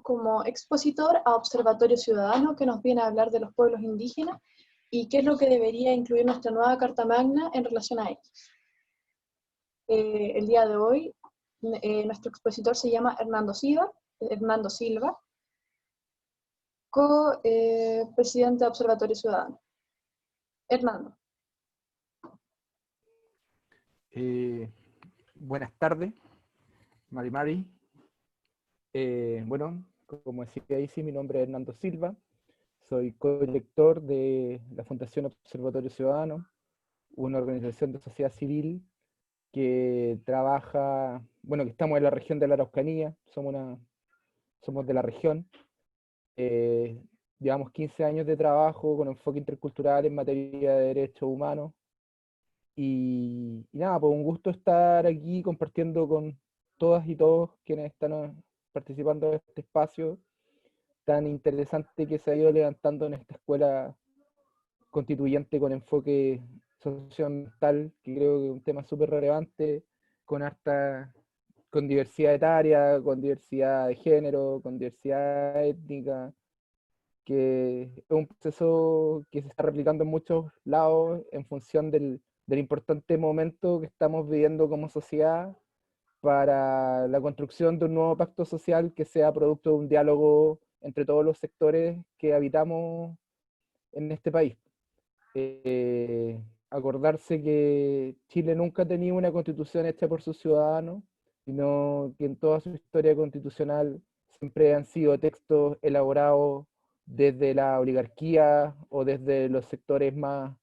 como expositor a Observatorio Ciudadano, que nos viene a hablar de los pueblos indígenas y qué es lo que debería incluir nuestra nueva Carta Magna en relación a ellos. El día de hoy, nuestro expositor se llama Hernando Silva, co-presidente de Observatorio Ciudadano. Hernando. Buenas tardes, Mari. Bueno, como decía Isi, mi nombre es Hernando Silva, soy co-director de la Fundación Observatorio Ciudadano, una organización de sociedad civil que trabaja, bueno, que estamos en la región de la Araucanía, somos de la región, llevamos 15 años de trabajo con enfoque intercultural en materia de derechos humanos, y nada, pues un gusto estar aquí compartiendo con todas y todos quienes están participando de este espacio tan interesante que se ha ido levantando en esta escuela constituyente con enfoque socioambiental, que creo que es un tema súper relevante, con diversidad etaria, con diversidad de género, con diversidad étnica, que es un proceso que se está replicando en muchos lados en función del importante momento que estamos viviendo como sociedad para la construcción de un nuevo pacto social que sea producto de un diálogo entre todos los sectores que habitamos en este país. Acordarse que Chile nunca ha tenido una constitución hecha por sus ciudadanos, sino que en toda su historia constitucional siempre han sido textos elaborados desde la oligarquía o desde los sectores más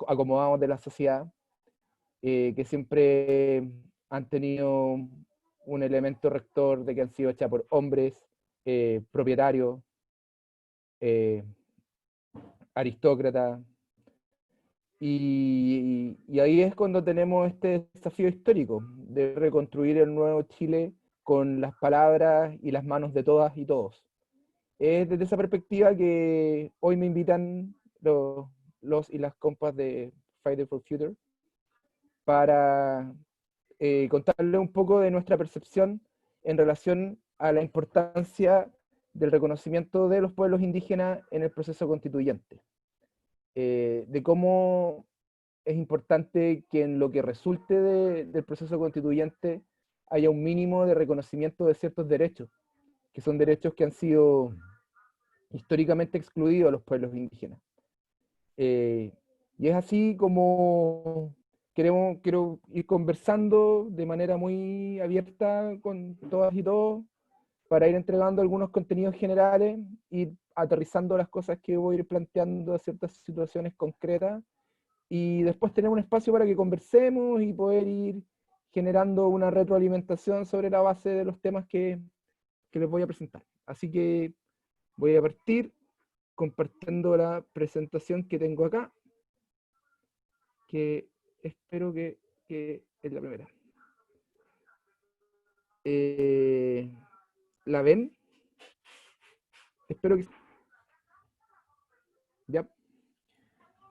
acomodados de la sociedad, que siempre han tenido un elemento rector de que han sido hechas por hombres, propietarios, aristócratas, y ahí es cuando tenemos este desafío histórico de reconstruir el nuevo Chile con las palabras y las manos de todas y todos. Es desde esa perspectiva que hoy me invitan los y las compas de Friday for Future para contarles un poco de nuestra percepción en relación a la importancia del reconocimiento de los pueblos indígenas en el proceso constituyente. De cómo es importante que en lo que resulte del proceso constituyente haya un mínimo de reconocimiento de ciertos derechos, que son derechos que han sido históricamente excluidos a los pueblos indígenas. Y es así como quiero ir conversando de manera muy abierta con todas y todos para ir entregando algunos contenidos generales y aterrizando las cosas que voy a ir planteando a ciertas situaciones concretas, y después tener un espacio para que conversemos y poder ir generando una retroalimentación sobre la base de los temas que les voy a presentar. Así que voy a partir compartiendo la presentación que tengo acá, que espero que es la primera. ¿La ven? Espero que... Ya.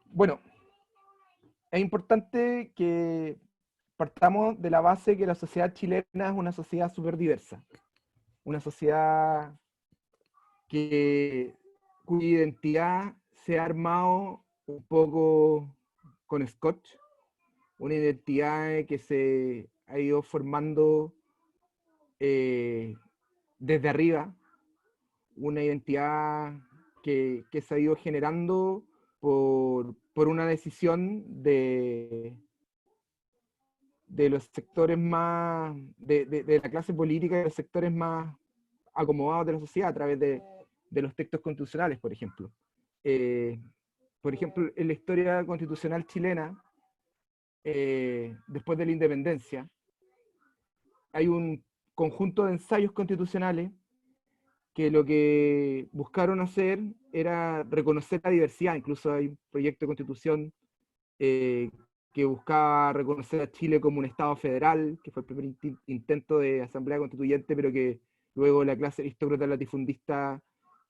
Bueno, es importante que partamos de la base que la sociedad chilena es una sociedad súper diversa. Una sociedad cuya identidad se ha armado un poco con scotch. Una identidad que se ha ido formando desde arriba, una identidad que se ha ido generando por una decisión de los sectores más, de la clase política, de los sectores más acomodados de la sociedad a través de los textos constitucionales, por ejemplo. Por ejemplo, en la historia constitucional chilena, después de la independencia, hay un conjunto de ensayos constitucionales que lo que buscaron hacer era reconocer la diversidad. Incluso hay un proyecto de constitución que buscaba reconocer a Chile como un Estado federal, que fue el primer intento de asamblea constituyente, pero que luego la clase aristócrata latifundista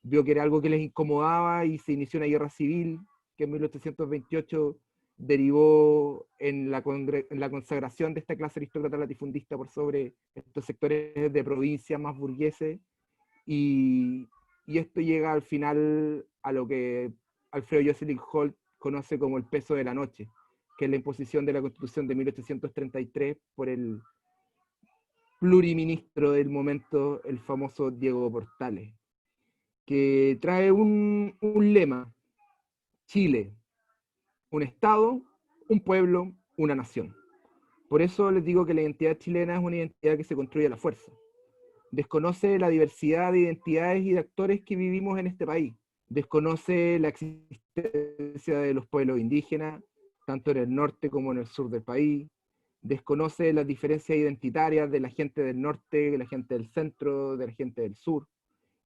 vio que era algo que les incomodaba y se inició una guerra civil, que en 1828 derivó en la consagración de esta clase aristócrata latifundista por sobre estos sectores de provincia más burgueses, y, y esto llega al final a lo que Alfredo Jocelyn Holt conoce como el peso de la noche, que es la imposición de la Constitución de 1833 por el pluriministro del momento, el famoso Diego Portales, que trae un lema: Chile, un Estado, un pueblo, una nación. Por eso les digo que la identidad chilena es una identidad que se construye a la fuerza. Desconoce la diversidad de identidades y de actores que vivimos en este país. Desconoce la existencia de los pueblos indígenas, tanto en el norte como en el sur del país. Desconoce las diferencias identitarias de la gente del norte, de la gente del centro, de la gente del sur.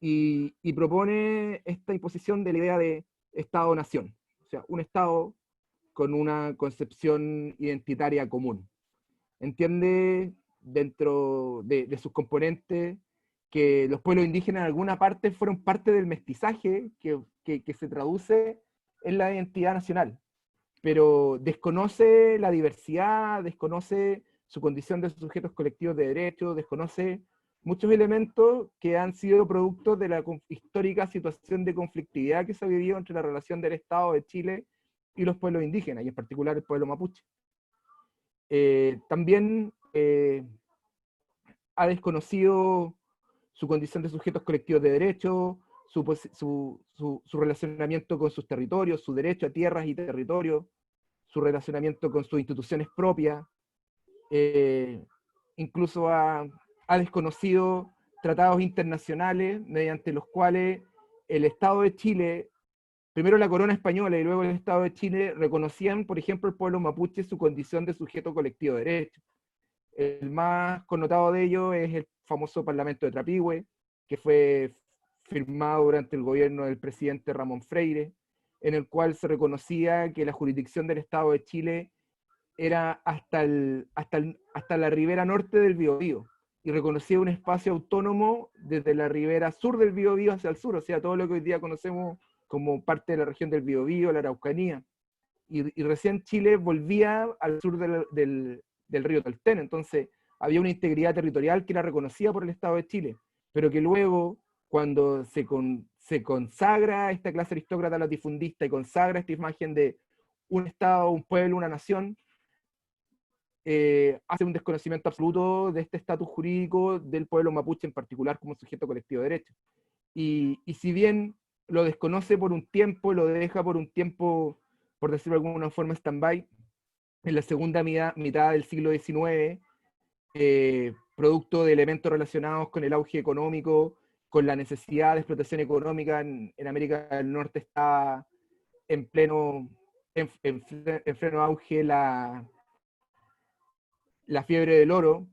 Y propone esta imposición de la idea de Estado-nación. O sea, un Estado con una concepción identitaria común. Entiende dentro de sus componentes que los pueblos indígenas en alguna parte fueron parte del mestizaje que se traduce en la identidad nacional, pero desconoce la diversidad, desconoce su condición de sujetos colectivos de derechos, desconoce muchos elementos que han sido productos de la histórica situación de conflictividad que se ha vivido entre la relación del Estado de Chile y los pueblos indígenas, y en particular el pueblo mapuche. También ha desconocido su condición de sujetos colectivos de derechos, su relacionamiento con sus territorios, su derecho a tierras y territorios, su relacionamiento con sus instituciones propias, incluso ha desconocido tratados internacionales mediante los cuales el Estado de Chile, primero la corona española y luego el Estado de Chile, reconocían, por ejemplo, el pueblo mapuche su condición de sujeto colectivo de derechos. El más connotado de ello es el famoso Parlamento de Trapigüe, que fue firmado durante el gobierno del presidente Ramón Freire, en el cual se reconocía que la jurisdicción del Estado de Chile era hasta la ribera norte del Biobío, y reconocía un espacio autónomo desde la ribera sur del Biobío hacia el sur, o sea, todo lo que hoy día conocemos como parte de la región del Biobío, la Araucanía. Y recién Chile volvía al sur del río Tolten, entonces había una integridad territorial que era reconocida por el Estado de Chile, pero que luego, cuando se consagra esta clase aristócrata latifundista y consagra esta imagen de un Estado, un pueblo, una nación, hace un desconocimiento absoluto de este estatus jurídico del pueblo mapuche en particular como sujeto colectivo de derechos. Y si bien lo desconoce por un tiempo, lo deja por un tiempo, por decirlo de alguna forma, stand-by, en la segunda mitad del siglo XIX, producto de elementos relacionados con el auge económico, con la necesidad de explotación económica en América del Norte, está en pleno auge la fiebre del oro.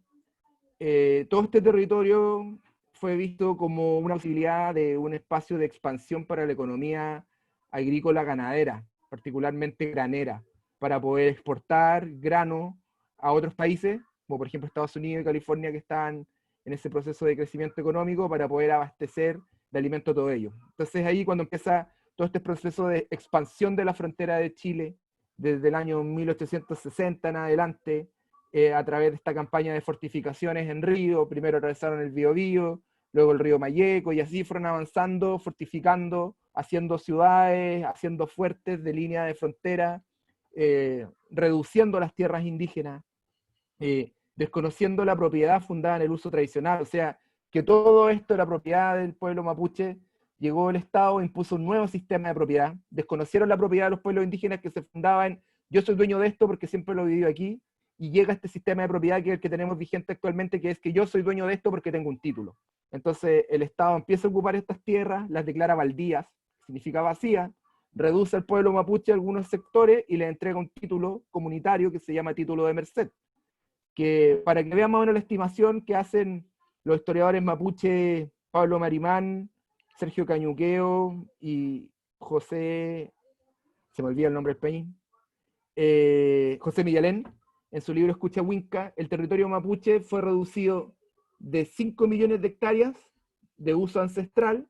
Todo este territorio fue visto como una posibilidad de un espacio de expansión para la economía agrícola ganadera, particularmente granera, para poder exportar grano a otros países, como por ejemplo Estados Unidos y California, que están en ese proceso de crecimiento económico, para poder abastecer de alimento a todo ello. Entonces ahí cuando empieza todo este proceso de expansión de la frontera de Chile, desde el año 1860 en adelante, a través de esta campaña de fortificaciones en río, primero atravesaron el Biobío, luego el río Mayeco, y así fueron avanzando, fortificando, haciendo ciudades, haciendo fuertes de línea de frontera, reduciendo las tierras indígenas, desconociendo la propiedad fundada en el uso tradicional, o sea, que todo esto era propiedad del pueblo mapuche. Llegó el Estado, impuso un nuevo sistema de propiedad, desconocieron la propiedad de los pueblos indígenas que se fundaban en yo soy dueño de esto porque siempre lo he vivido aquí, y llega este sistema de propiedad que es el que tenemos vigente actualmente, que es que yo soy dueño de esto porque tengo un título. Entonces el Estado empieza a ocupar estas tierras, las declara baldías, significa vacía, reduce al pueblo mapuche a algunos sectores y le entrega un título comunitario que se llama título de merced, que para que vean más o menos la estimación que hacen los historiadores mapuche Pablo Marimán, Sergio Cañuqueo y José, se me olvida el nombre del país, José Millalén, en su libro Escucha Huinca, el territorio mapuche fue reducido de 5 millones de hectáreas de uso ancestral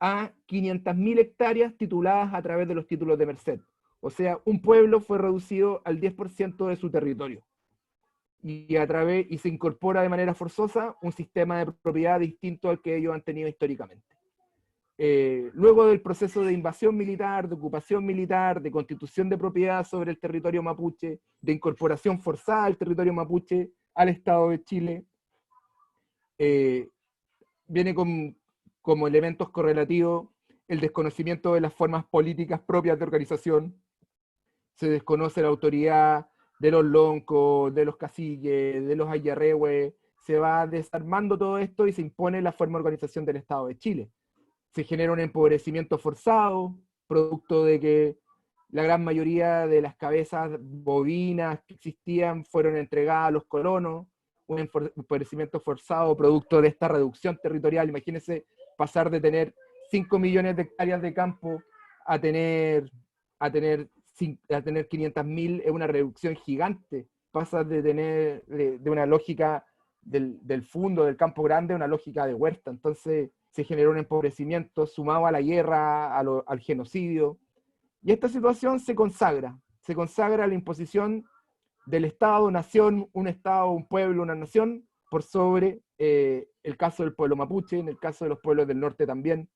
a 500.000 hectáreas tituladas a través de los títulos de merced. O sea, un pueblo fue reducido al 10% de su territorio. y se incorpora de manera forzosa un sistema de propiedad distinto al que ellos han tenido históricamente. Luego del proceso de invasión militar, de ocupación militar, de constitución de propiedad sobre el territorio mapuche, de incorporación forzada al territorio mapuche al Estado de Chile, viene como elementos correlativos el desconocimiento de las formas políticas propias de organización. Se desconoce la autoridad de los loncos, de los caciques, de los ayarrehue. Se va desarmando todo esto y se impone la forma de organización del Estado de Chile. Se genera un empobrecimiento forzado, producto de que la gran mayoría de las cabezas bovinas que existían fueron entregadas a los colonos, un empobrecimiento forzado producto de esta reducción territorial. Imagínense pasar de tener 5 millones de hectáreas de campo a tener 500.000, es una reducción gigante. Pasas de tener de una lógica del fundo, del campo grande, a una lógica de huerta. Entonces se generó un empobrecimiento sumado a la guerra, al genocidio. Y esta situación se consagra la imposición del Estado-nación, un Estado, un pueblo, una nación, por sobre el caso del pueblo mapuche, en el caso de los pueblos del norte también,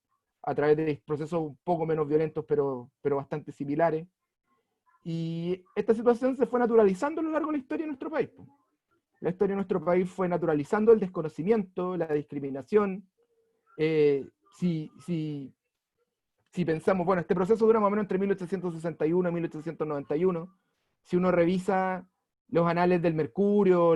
a través de procesos un poco menos violentos, pero bastante similares. Y esta situación se fue naturalizando a lo largo de la historia de nuestro país. La historia de nuestro país fue naturalizando el desconocimiento, la discriminación. Si pensamos, bueno, este proceso dura más o menos entre 1861 y 1891. Si uno revisa los anales del Mercurio o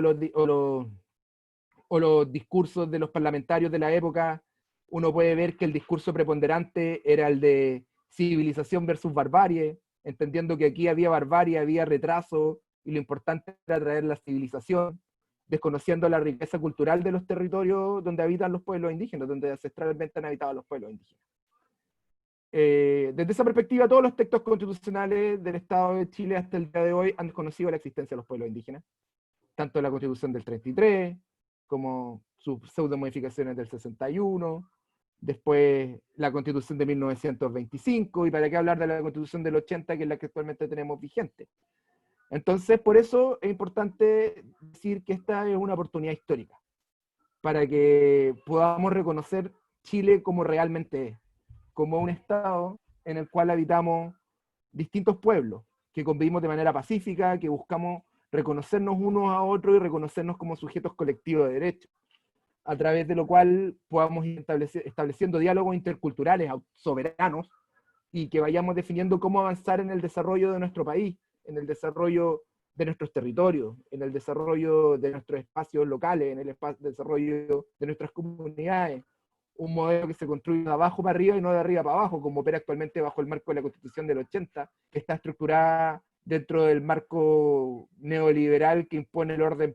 los discursos de los parlamentarios de la época, uno puede ver que el discurso preponderante era el de civilización versus barbarie, entendiendo que aquí había barbarie, había retraso, y lo importante era traer la civilización, desconociendo la riqueza cultural de los territorios donde habitan los pueblos indígenas, donde ancestralmente han habitado los pueblos indígenas. Desde esa perspectiva, todos los textos constitucionales del Estado de Chile hasta el día de hoy han conocido la existencia de los pueblos indígenas, tanto la Constitución del 33, como sus pseudo-modificaciones del 61, después la Constitución de 1925, y para qué hablar de la Constitución del 80, que es la que actualmente tenemos vigente. Entonces, por eso es importante decir que esta es una oportunidad histórica, para que podamos reconocer Chile como realmente es, como un Estado en el cual habitamos distintos pueblos, que convivimos de manera pacífica, que buscamos reconocernos unos a otros y reconocernos como sujetos colectivos de derechos, a través de lo cual podamos ir estableciendo diálogos interculturales soberanos y que vayamos definiendo cómo avanzar en el desarrollo de nuestro país, en el desarrollo de nuestros territorios, en el desarrollo de nuestros espacios locales, en el desarrollo de nuestras comunidades. Un modelo que se construye de abajo para arriba y no de arriba para abajo, como opera actualmente bajo el marco de la Constitución del 80, que está estructurada dentro del marco neoliberal que impone el orden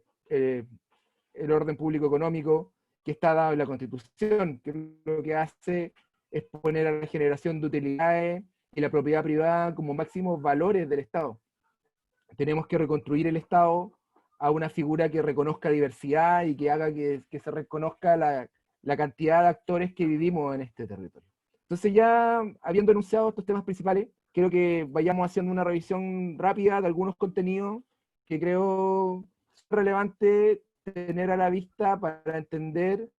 público económico que está dado en la Constitución, que lo que hace es poner a la generación de utilidades y la propiedad privada como máximos valores del Estado. Tenemos que reconstruir el Estado a una figura que reconozca diversidad y que haga que se reconozca la cantidad de actores que vivimos en este territorio. Entonces, ya habiendo enunciado estos temas principales, quiero que vayamos haciendo una revisión rápida de algunos contenidos que creo relevante tener a la vista para entender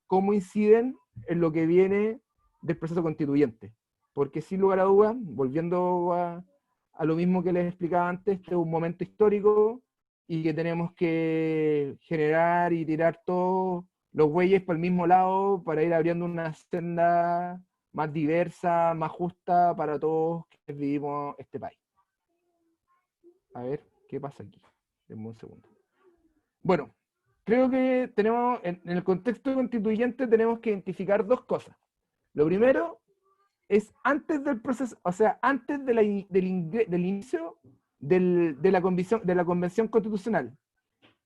cómo inciden en lo que viene del proceso constituyente. Porque sin lugar a dudas, volviendo a lo mismo que les explicaba antes, este es un momento histórico y que tenemos que generar y tirar todos los bueyes por el mismo lado para ir abriendo una senda más diversa, más justa para todos que vivimos este país. A ver, ¿qué pasa aquí? Denme un segundo. Bueno, creo que tenemos, en el contexto constituyente tenemos que identificar dos cosas. Lo primero es antes del proceso, o sea, antes del inicio de la convención constitucional,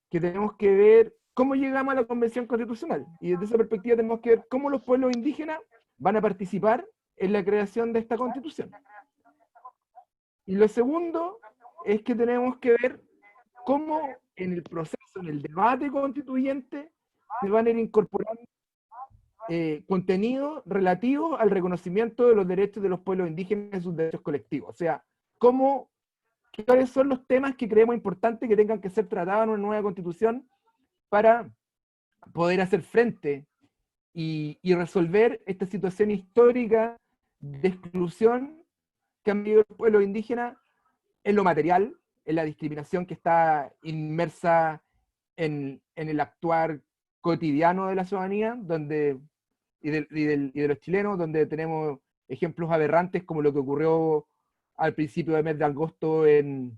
que tenemos que ver cómo llegamos a la convención constitucional. Y desde esa perspectiva tenemos que ver cómo los pueblos indígenas van a participar en la creación de esta constitución. Y lo segundo es que tenemos que ver cómo en el proceso, en el debate constituyente, se van a ir incorporando contenidos relativos al reconocimiento de los derechos de los pueblos indígenas y sus derechos colectivos. O sea, cómo ¿Cuáles son los temas que creemos importantes que tengan que ser tratados en una nueva constitución para poder hacer frente y resolver esta situación histórica de exclusión que han vivido los pueblos indígenas en lo material, en la discriminación que está inmersa en el actuar cotidiano de la ciudadanía, y de los chilenos, donde tenemos ejemplos aberrantes como lo que ocurrió al principio del mes de agosto en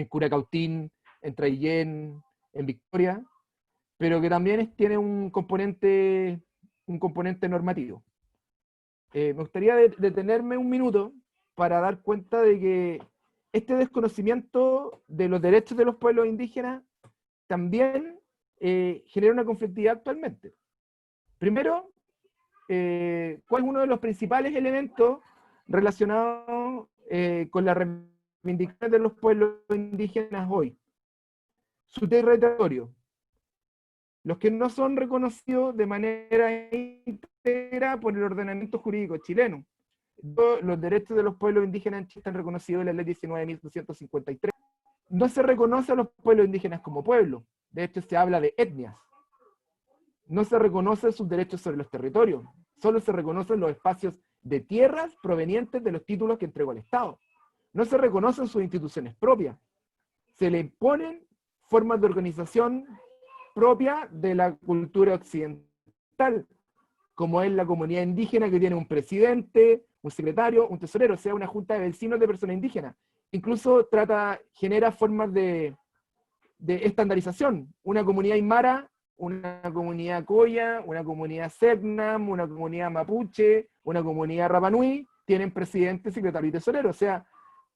Curacautín, en Traillén, en Victoria, pero que también tiene un componente normativo. Me gustaría detenerme un minuto para dar cuenta de que este desconocimiento de los derechos de los pueblos indígenas también genera una conflictividad actualmente. Primero, ¿cuál es uno de los principales elementos relacionados con las reivindicaciones de los pueblos indígenas hoy? Su territorio. Los que no son reconocidos de manera íntegra por el ordenamiento jurídico chileno. Los derechos de los pueblos indígenas en Chile están reconocidos en la ley 19.253. No se reconoce a los pueblos indígenas como pueblo. De hecho, se habla de etnias. No se reconocen sus derechos sobre los territorios. Solo se reconocen los espacios de tierras provenientes de los títulos que entregó el Estado. No se reconocen sus instituciones propias. Se le imponen formas de organización propia de la cultura occidental, como es la comunidad indígena, que tiene un presidente, un secretario, un tesorero, o sea, una junta de vecinos de personas indígenas. Incluso genera formas de estandarización. Una comunidad aymara, una comunidad coya, una comunidad Selknam, una comunidad mapuche, una comunidad Rapanui, tienen presidente, secretario y tesorero. O sea,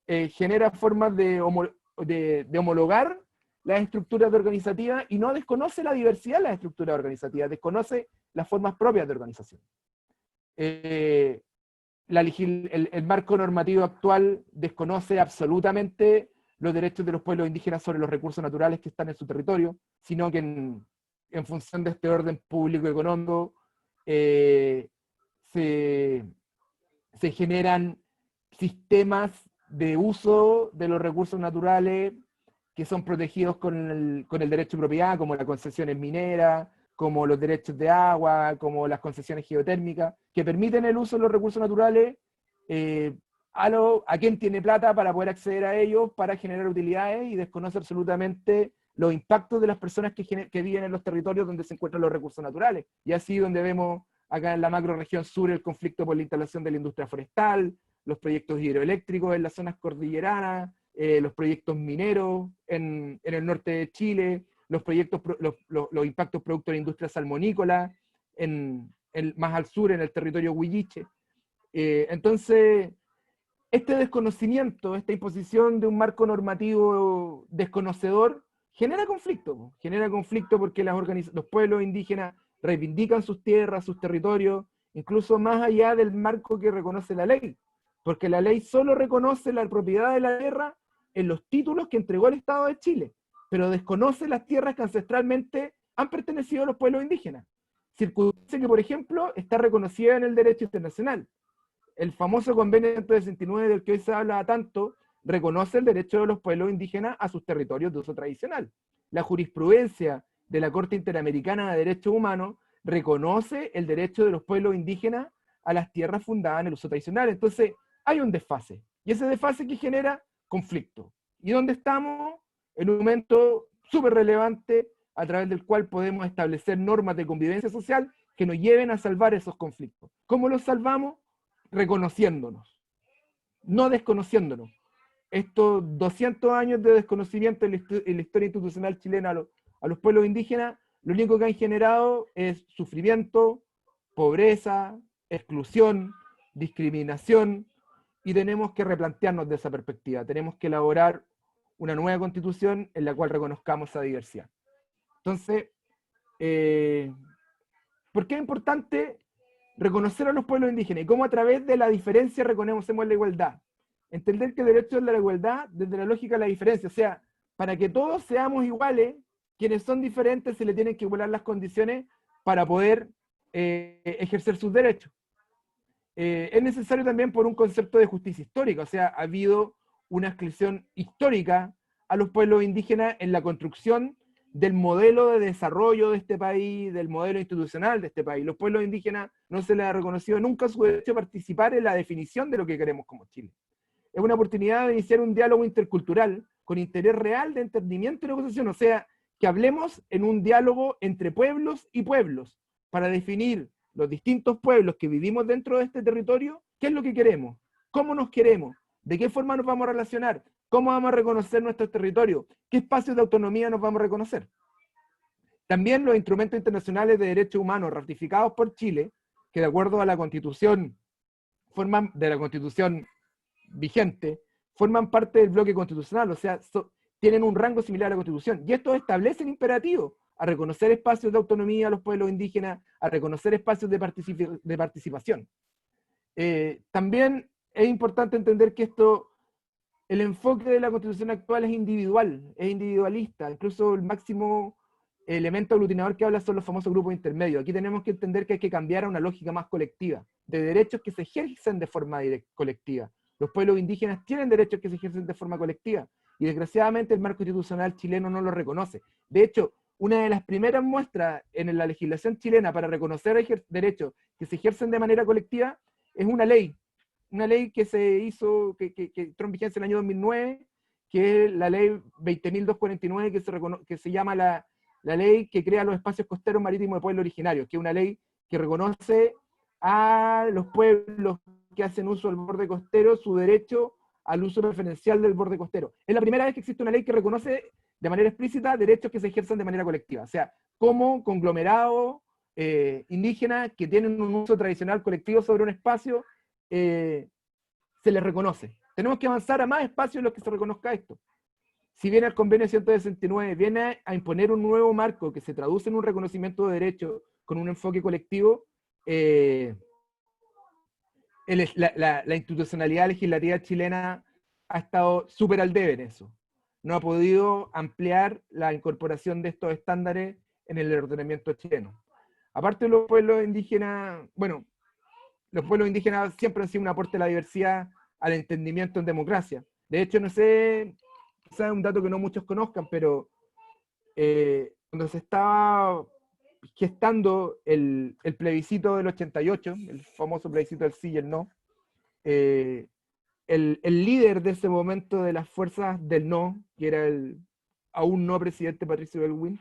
genera formas de homologar las estructuras organizativas y no desconoce la diversidad de las estructuras organizativas, desconoce las formas propias de organización. El marco normativo actual desconoce absolutamente los derechos de los pueblos indígenas sobre los recursos naturales que están en su territorio, sino que en función de este orden público económico se generan sistemas de uso de los recursos naturales que son protegidos con el derecho de propiedad, como las concesiones mineras, como los derechos de agua, como las concesiones geotérmicas, que permiten el uso de los recursos naturales a quien tiene plata para poder acceder a ellos, para generar utilidades, y desconoce absolutamente los impactos de las personas que viven en los territorios donde se encuentran los recursos naturales. Y así donde vemos acá en la macroregión sur el conflicto por la instalación de la industria forestal, los proyectos hidroeléctricos en las zonas cordilleranas, los proyectos mineros en el norte de Chile, los impactos producto de la industria salmonícola más al sur, en el territorio huilliche. Entonces, este desconocimiento, esta imposición de un marco normativo desconocedor, genera conflicto porque los pueblos indígenas reivindican sus tierras, sus territorios, incluso más allá del marco que reconoce la ley, porque la ley solo reconoce la propiedad de la tierra en los títulos que entregó el Estado de Chile, pero desconoce las tierras que ancestralmente han pertenecido a los pueblos indígenas. Circunstancia que, por ejemplo, está reconocida en el derecho internacional. El famoso convenio 169 del que hoy se habla tanto reconoce el derecho de los pueblos indígenas a sus territorios de uso tradicional. La jurisprudencia de la Corte Interamericana de Derechos Humanos reconoce el derecho de los pueblos indígenas a las tierras fundadas en el uso tradicional. Entonces, hay un desfase. Y ese desfase que genera conflicto. ¿Y dónde estamos? En un momento súper relevante a través del cual podemos establecer normas de convivencia social que nos lleven a salvar esos conflictos. ¿Cómo los salvamos? Reconociéndonos, no desconociéndonos. Estos 200 años de desconocimiento en la historia institucional chilena a los pueblos indígenas, lo único que han generado es sufrimiento, pobreza, exclusión, discriminación, y tenemos que replantearnos de esa perspectiva. Tenemos que elaborar una nueva constitución en la cual reconozcamos esa diversidad. Entonces, ¿por qué es importante reconocer a los pueblos indígenas y cómo a través de la diferencia reconocemos la igualdad? Entender que el derecho es la igualdad desde la lógica de la diferencia, o sea, para que todos seamos iguales, quienes son diferentes se les tienen que igualar las condiciones para poder ejercer sus derechos. Es necesario también por un concepto de justicia histórica, o sea, ha habido una exclusión histórica a los pueblos indígenas en la construcción del modelo de desarrollo de este país, del modelo institucional de este país. Los pueblos indígenas no se les ha reconocido nunca su derecho a participar en la definición de lo que queremos como Chile. Es una oportunidad de iniciar un diálogo intercultural con interés real de entendimiento y negociación, o sea, que hablemos en un diálogo entre pueblos y pueblos para definir los distintos pueblos que vivimos dentro de este territorio, qué es lo que queremos, cómo nos queremos, de qué forma nos vamos a relacionar, cómo vamos a reconocer nuestros territorios, qué espacios de autonomía nos vamos a reconocer. También los instrumentos internacionales de derechos humanos ratificados por Chile, que de acuerdo a la Constitución, vigente, forman parte del bloque constitucional, o sea, tienen un rango similar a la Constitución. Y estos establecen imperativos a reconocer espacios de autonomía a los pueblos indígenas, a reconocer espacios de participación. También es importante entender que el enfoque de la Constitución actual es individual, es individualista, incluso el máximo elemento aglutinador que habla son los famosos grupos intermedios. Aquí tenemos que entender que hay que cambiar a una lógica más colectiva, de derechos que se ejercen de forma colectiva. Los pueblos indígenas tienen derechos que se ejercen de forma colectiva, y desgraciadamente el marco institucional chileno no lo reconoce. De hecho, una de las primeras muestras en la legislación chilena para reconocer derechos que se ejercen de manera colectiva es una ley que se hizo, que entró en vigencia en el año 2009, que es la ley 20.249, que se llama la ley que crea los espacios costeros marítimos de pueblos originarios, que es una ley que reconoce a los pueblos que hacen uso del borde costero su derecho al uso preferencial del borde costero. Es la primera vez que existe una ley que reconoce de manera explícita derechos que se ejercen de manera colectiva, o sea, como conglomerados indígenas que tienen un uso tradicional colectivo sobre un espacio, se les reconoce. Tenemos que avanzar a más espacios en los que se reconozca esto. Si bien el convenio 169 viene a imponer un nuevo marco que se traduce en un reconocimiento de derechos con un enfoque colectivo, la institucionalidad legislativa chilena ha estado súper al debe en eso. No ha podido ampliar la incorporación de estos estándares en el ordenamiento chileno. Aparte de los pueblos indígenas, bueno, los pueblos indígenas siempre han sido un aporte a la diversidad, al entendimiento en democracia. De hecho, no sé, quizás es un dato que no muchos conozcan, pero cuando se estaba gestando el plebiscito del 88, el famoso plebiscito del sí y el no, el líder de ese momento de las fuerzas del no, que era el aún no presidente Patricio Aylwin,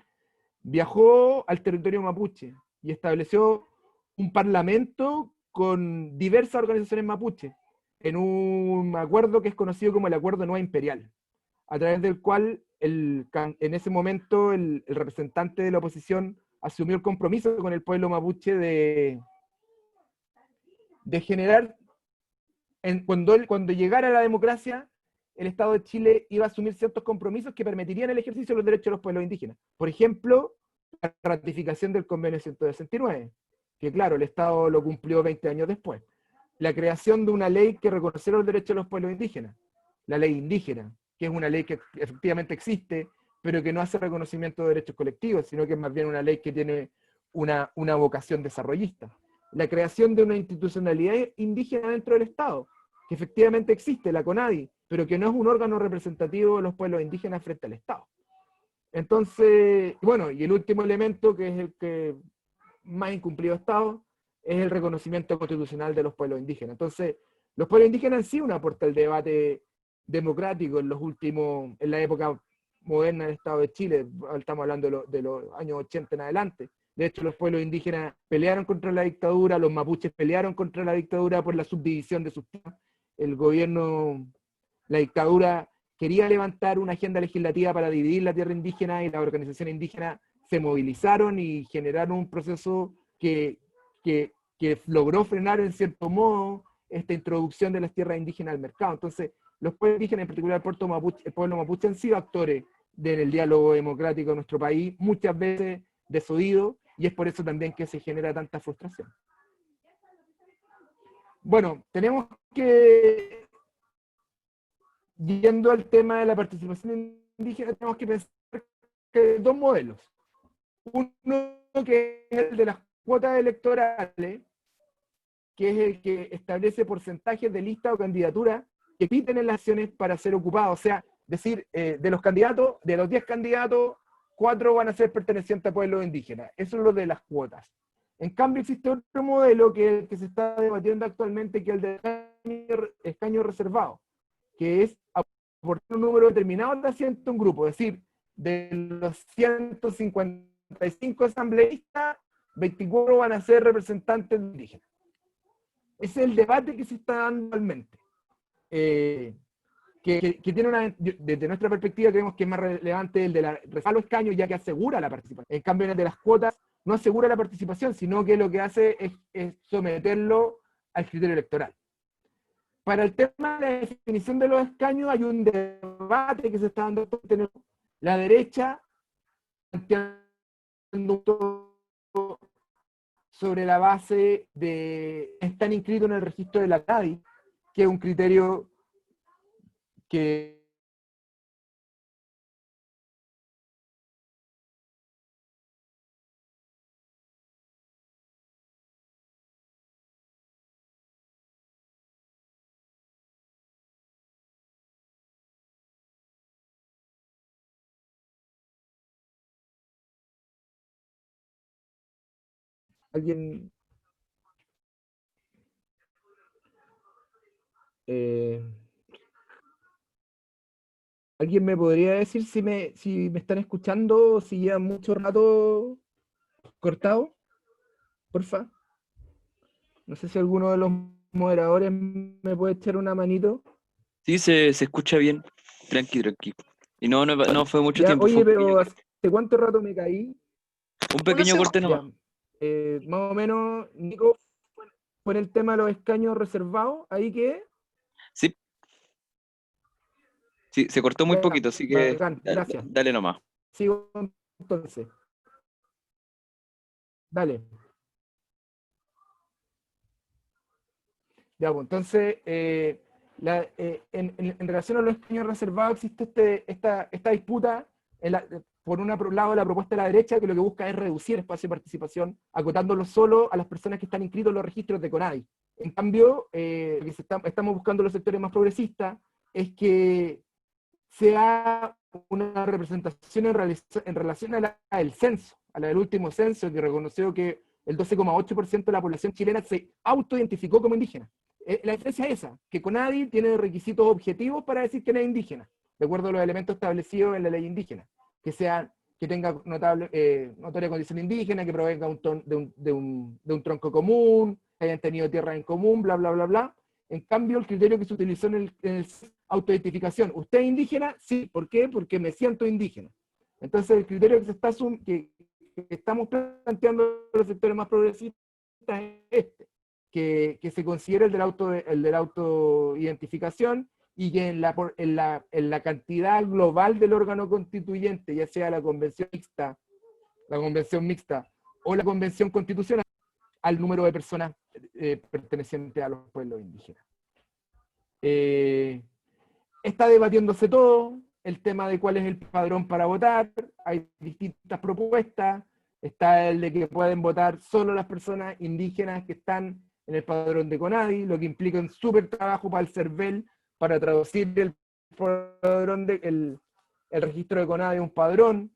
viajó al territorio mapuche y estableció un parlamento con diversas organizaciones mapuche, en un acuerdo que es conocido como el Acuerdo Nueva Imperial, a través del cual en ese momento el representante de la oposición asumió el compromiso con el pueblo mapuche de generar, cuando llegara la democracia, el Estado de Chile iba a asumir ciertos compromisos que permitirían el ejercicio de los derechos de los pueblos indígenas. Por ejemplo, la ratificación del convenio 169, que claro, el Estado lo cumplió 20 años después. La creación de una ley que reconociera los derechos de los pueblos indígenas, la ley indígena, que es una ley que efectivamente existe, pero que no hace reconocimiento de derechos colectivos, sino que es más bien una ley que tiene una vocación desarrollista. La creación de una institucionalidad indígena dentro del Estado, que efectivamente existe, la CONADI, pero que no es un órgano representativo de los pueblos indígenas frente al Estado. Entonces, bueno, y el último elemento, que es el que más incumplido ha estado, es el reconocimiento constitucional de los pueblos indígenas. Entonces, los pueblos indígenas han sido un aporte al debate democrático en la época moderna del Estado de Chile. Estamos hablando de los años 80 en adelante. De hecho, los pueblos indígenas pelearon contra la dictadura, los mapuches pelearon contra la dictadura por la subdivisión de sus tierras. El gobierno, la dictadura, quería levantar una agenda legislativa para dividir la tierra indígena, y las organizaciones indígenas se movilizaron y generaron un proceso que logró frenar en cierto modo esta introducción de las tierras indígenas al mercado. Entonces, los pueblos indígenas, en particular el pueblo mapuche, han sido actores del diálogo democrático en nuestro país, muchas veces desoídos, y es por eso también que se genera tanta frustración. Bueno, tenemos que, yendo al tema de la participación indígena, tenemos que pensar que hay dos modelos. Uno que es el de las cuotas electorales, que es el que establece porcentajes de lista o candidatura que piten en las acciones para ser ocupados. O sea, decir, de los candidatos, de los 10 candidatos, 4 van a ser pertenecientes a pueblos indígenas. Eso es lo de las cuotas. En cambio, existe otro modelo que es el que se está debatiendo actualmente, que es el de escaño reservado, que es aportar un número determinado de asientos a un grupo. Es decir, de los 155 asambleístas, 24 van a ser representantes indígenas. Ese es el debate que se está dando actualmente. Que tiene desde nuestra perspectiva creemos que es más relevante el de la reserva los escaños, ya que asegura la participación. En cambio, el de las cuotas no asegura la participación, sino que lo que hace es someterlo al criterio electoral. Para el tema de la definición de los escaños hay un debate que se está dando. La derecha sobre la base de están inscritos en el registro de la CADI, que es un criterio que alguien ¿alguien me podría decir si me están escuchando, si lleva mucho rato cortado? Porfa. No sé si alguno de los moderadores me puede echar una manito. Sí, se escucha bien. Tranqui, tranqui. Y no fue mucho Ya, tiempo. oye, Fue pero ¿hace cuánto rato me caí? un pequeño corte Ya, nomás. más o menos, Nico, por el tema de los escaños reservados, ahí que... Sí. Sí, se cortó muy Ya, poquito, así que bacán, gracias. dale nomás. Sigo entonces. Dale. Ya, pues entonces, en relación a los escaños reservados existe esta disputa por un lado la propuesta de la derecha, que lo que busca es reducir espacio de participación, acotándolo solo a las personas que están inscritos en los registros de CONADI. En cambio, lo que estamos buscando los sectores más progresistas es que sea una representación en relación a la del censo, a la del último censo, que reconoció que el 12,8% de la población chilena se autoidentificó como indígena. La diferencia es esa, que CONADI tiene requisitos objetivos para decir que no es indígena, de acuerdo a los elementos establecidos en la ley indígena, que tenga notoria condición indígena, que provenga de un tronco común, que hayan tenido tierra en común, bla, bla, bla, bla. En cambio, el criterio que se utilizó en el autoidentificación, ¿usted es indígena? Sí, ¿por qué? Porque me siento indígena. Entonces, el criterio que estamos planteando los sectores más progresistas es este, que se considere el de la autoidentificación, y que en la cantidad global del órgano constituyente, ya sea la convención mixta o la convención constitucional, al número de personas pertenecientes a los pueblos indígenas. Está debatiéndose todo, el tema de cuál es el padrón para votar, hay distintas propuestas, está el de que pueden votar solo las personas indígenas que están en el padrón de CONADI, lo que implica un súper trabajo para el CERVEL, para traducir el padrón el registro de CONADI a un padrón.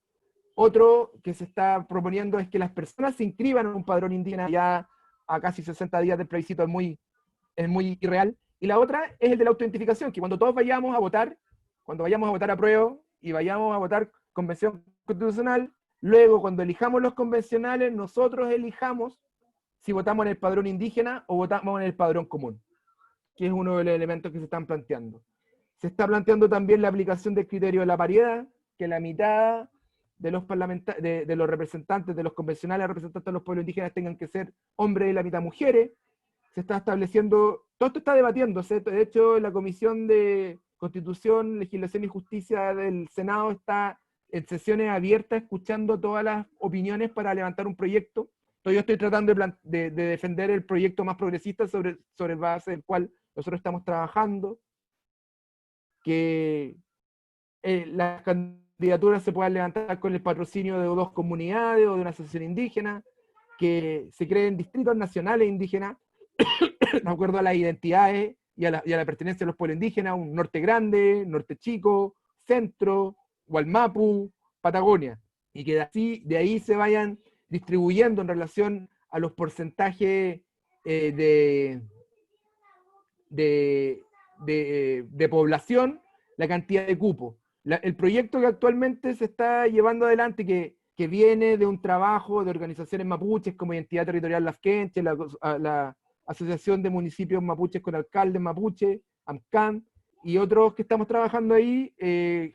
Otro que se está proponiendo es que las personas se inscriban en un padrón indígena. Ya a casi 60 días del plebiscito es muy irreal. Y la otra es el de la autoidentificación, que cuando todos vayamos a votar, cuando vayamos a votar a prueba y vayamos a votar convención constitucional, luego cuando elijamos los convencionales, nosotros elijamos si votamos en el padrón indígena o votamos en el padrón común, que es uno de los elementos que se están planteando. Se está planteando también la aplicación del criterio de la paridad, que la mitad de los de los representantes, de los convencionales representantes de los pueblos indígenas tengan que ser hombres y la mitad mujeres. Se está estableciendo, todo esto está debatiéndose, de hecho la Comisión de Constitución, Legislación y Justicia del Senado está en sesiones abiertas escuchando todas las opiniones para levantar un proyecto. Entonces yo estoy tratando de defender el proyecto más progresista sobre base del cual nosotros estamos trabajando, que las candidaturas se puedan levantar con el patrocinio de 2 comunidades o de una asociación indígena, que se creen distritos nacionales indígenas, de acuerdo a las identidades y a la pertenencia de los pueblos indígenas, un norte grande, norte chico, centro, Gualmapu, Patagonia, y que de ahí se vayan distribuyendo en relación a los porcentajes de población, la cantidad de cupos. El proyecto que actualmente se está llevando adelante, que viene de un trabajo de organizaciones mapuches como Identidad Territorial Lafkenche, la Asociación de Municipios Mapuches con Alcaldes Mapuche, AMCAN, y otros que estamos trabajando ahí,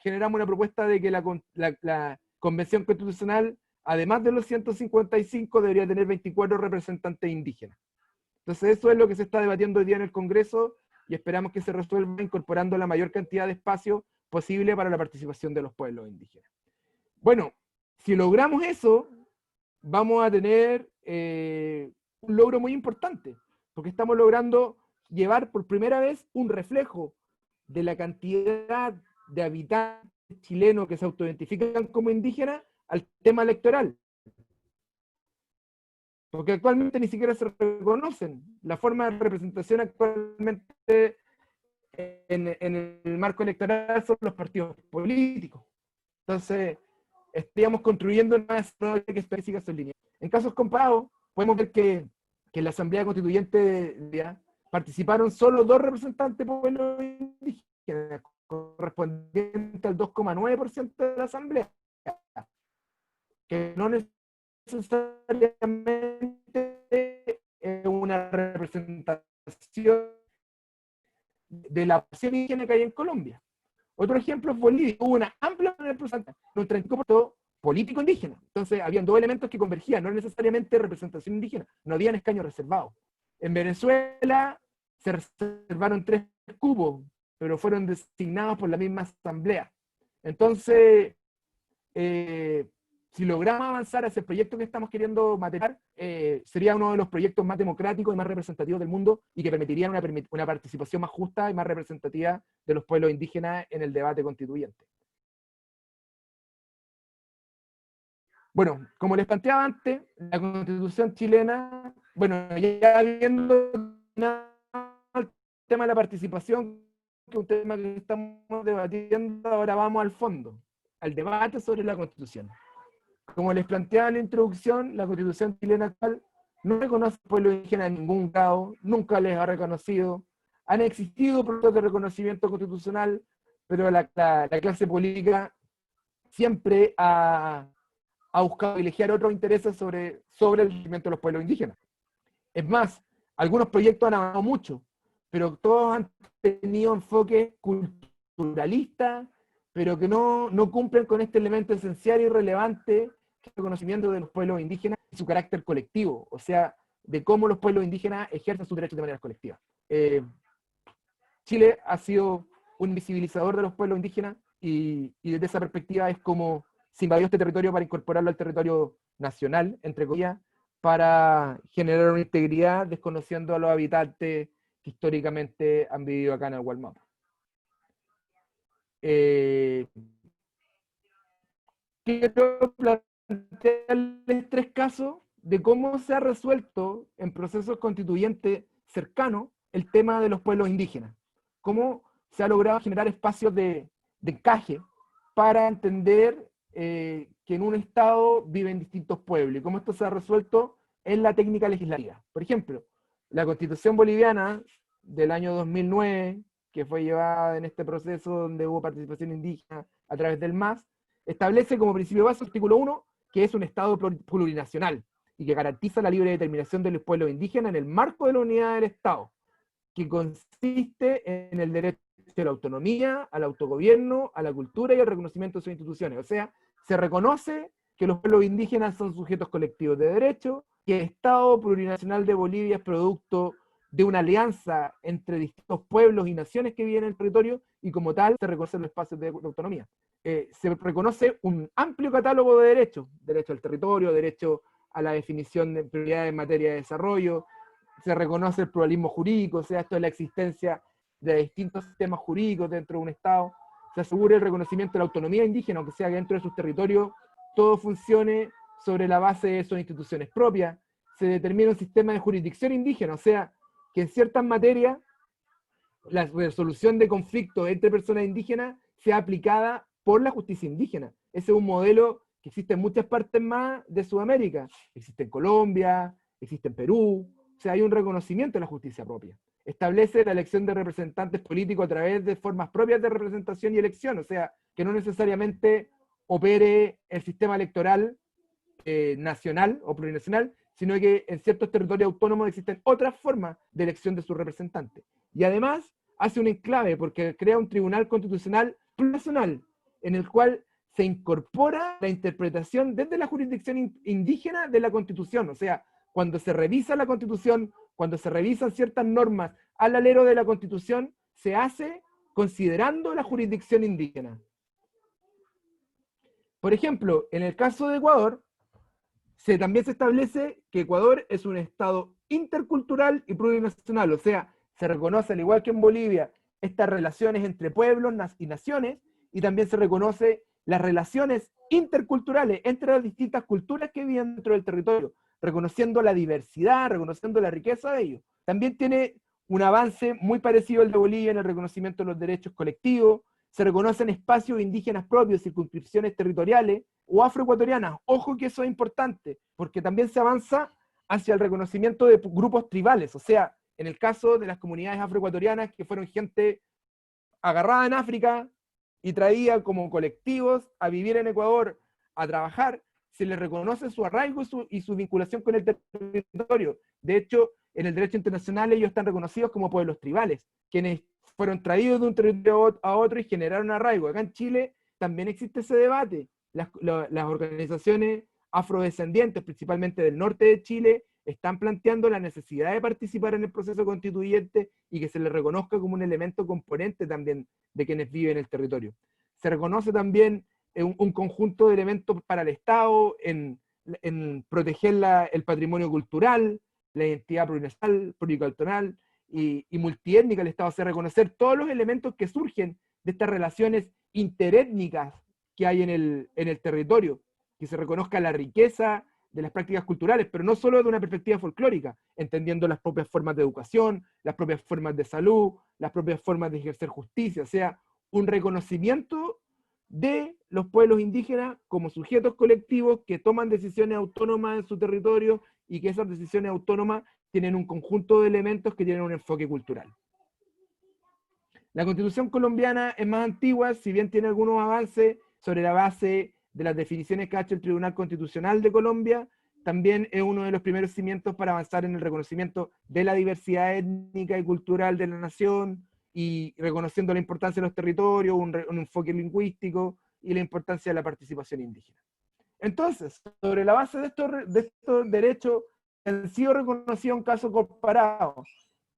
generamos una propuesta de que la Convención Constitucional, además de los 155, debería tener 24 representantes indígenas. Entonces eso es lo que se está debatiendo hoy día en el Congreso, y esperamos que se resuelva incorporando la mayor cantidad de espacio posible para la participación de los pueblos indígenas. Bueno, si logramos eso, vamos a tener un logro muy importante, porque estamos logrando llevar por primera vez un reflejo de la cantidad de habitantes chilenos que se autoidentifican como indígenas al tema electoral. Porque actualmente ni siquiera se reconocen. La forma de representación actualmente en el marco electoral son los partidos políticos. Entonces, estaríamos construyendo una estrategia que específica su línea. En casos comparados, podemos ver que en la Asamblea Constituyente participaron solo 2 representantes de pueblos indígenas, correspondiente al 2,9% de la Asamblea, que no necesariamente es una representación de la población indígena que hay en Colombia. Otro ejemplo es Bolivia. Hubo una amplia representación, un 35% político indígena. Entonces, habían 2 elementos que convergían, no necesariamente representación indígena, no habían escaños reservados. En Venezuela se reservaron 3 cupos, pero fueron designados por la misma asamblea. Entonces, si logramos avanzar hacia el proyecto que estamos queriendo materializar, sería uno de los proyectos más democráticos y más representativos del mundo, y que permitirían una participación más justa y más representativa de los pueblos indígenas en el debate constituyente. Bueno, como les planteaba antes, la Constitución chilena, bueno, ya viendo el tema de la participación, que es un tema que estamos debatiendo, ahora vamos al fondo, al debate sobre la Constitución. Como les planteaba en la introducción, la Constitución chilena actual no reconoce al pueblo indígena en ningún grado, nunca les ha reconocido. Han existido procesos de reconocimiento constitucional, pero la clase política siempre ha buscado privilegiar otros intereses sobre el reconocimiento de los pueblos indígenas. Es más, algunos proyectos han avanzado mucho, pero todos han tenido enfoques culturalistas, pero que no cumplen con este elemento esencial y relevante, que es el reconocimiento de los pueblos indígenas y su carácter colectivo, o sea, de cómo los pueblos indígenas ejercen sus derechos de manera colectiva. Chile ha sido un visibilizador de los pueblos indígenas, y desde esa perspectiva es como se invadió este territorio para incorporarlo al territorio nacional, entre comillas, para generar una integridad, desconociendo a los habitantes que históricamente han vivido acá en el Gualmapu. Quiero plantearles 3 casos de cómo se ha resuelto en procesos constituyentes cercanos el tema de los pueblos indígenas. Cómo se ha logrado generar espacios de encaje para entender que en un estado viven distintos pueblos, y cómo esto se ha resuelto en la técnica legislativa. Por ejemplo, la Constitución boliviana del año 2009, que fue llevada en este proceso donde hubo participación indígena a través del MAS, establece como principio básico el artículo 1, que es un estado plurinacional, y que garantiza la libre determinación de los pueblos indígenas en el marco de la unidad del Estado, que consiste en el derecho a la autonomía, al autogobierno, a la cultura y al reconocimiento de sus instituciones. O sea, se reconoce que los pueblos indígenas son sujetos colectivos de derecho, que el Estado plurinacional de Bolivia es producto de una alianza entre distintos pueblos y naciones que viven en el territorio, y como tal se reconocen los espacios de autonomía. Se reconoce un amplio catálogo de derechos: derecho al territorio, derecho a la definición de prioridades en materia de desarrollo, se reconoce el pluralismo jurídico, o sea, esto es la existencia de distintos sistemas jurídicos dentro de un Estado, se asegura el reconocimiento de la autonomía indígena, aunque sea que dentro de sus territorios todo funcione sobre la base de sus instituciones propias, se determina un sistema de jurisdicción indígena, o sea, que en ciertas materias la resolución de conflictos entre personas indígenas sea aplicada por la justicia indígena. Ese es un modelo que existe en muchas partes más de Sudamérica. Existe en Colombia, existe en Perú. O sea, hay un reconocimiento de la justicia propia. Establece la elección de representantes políticos a través de formas propias de representación y elección. O sea, que no necesariamente opere el sistema electoral nacional o plurinacional, sino que en ciertos territorios autónomos existen otras formas de elección de sus representantes. Y además hace un enclave porque crea un tribunal constitucional plurinacional en el cual se incorpora la interpretación desde la jurisdicción indígena de la Constitución. O sea, cuando se revisa la Constitución, cuando se revisan ciertas normas al alero de la Constitución, se hace considerando la jurisdicción indígena. Por ejemplo, en el caso de Ecuador, también se establece que Ecuador es un estado intercultural y plurinacional, o sea, se reconoce, al igual que en Bolivia, estas relaciones entre pueblos y naciones, y también se reconoce las relaciones interculturales entre las distintas culturas que viven dentro del territorio, reconociendo la diversidad, reconociendo la riqueza de ellos. También tiene un avance muy parecido al de Bolivia en el reconocimiento de los derechos colectivos, se reconocen espacios indígenas propios, circunscripciones territoriales o afroecuatorianas. Ojo que eso es importante, porque también se avanza hacia el reconocimiento de grupos tribales, o sea, en el caso de las comunidades afroecuatorianas, que fueron gente agarrada en África y traída como colectivos a vivir en Ecuador, a trabajar, se les reconoce su arraigo y su vinculación con el territorio. De hecho, en el derecho internacional ellos están reconocidos como pueblos tribales, quienes fueron traídos de un territorio a otro y generaron arraigo. Acá en Chile también existe ese debate. Las organizaciones afrodescendientes, principalmente del norte de Chile, están planteando la necesidad de participar en el proceso constituyente y que se les reconozca como un elemento componente también de quienes viven en el territorio. Se reconoce también un conjunto de elementos para el Estado en proteger el patrimonio cultural, la identidad plurinacional, pluricultural y multiétnica. El Estado hace reconocer todos los elementos que surgen de estas relaciones interétnicas que hay en el territorio, que se reconozca la riqueza de las prácticas culturales, pero no solo de una perspectiva folclórica, entendiendo las propias formas de educación, las propias formas de salud, las propias formas de ejercer justicia, o sea, un reconocimiento de los pueblos indígenas como sujetos colectivos que toman decisiones autónomas en su territorio y que esas decisiones autónomas tienen un conjunto de elementos que tienen un enfoque cultural. La Constitución colombiana es más antigua, si bien tiene algunos avances sobre la base de las definiciones que ha hecho el Tribunal Constitucional de Colombia, también es uno de los primeros cimientos para avanzar en el reconocimiento de la diversidad étnica y cultural de la nación, y reconociendo la importancia de los territorios, un enfoque lingüístico y la importancia de la participación indígena. Entonces, sobre la base de estos derechos que han sido reconocidos en casos comparados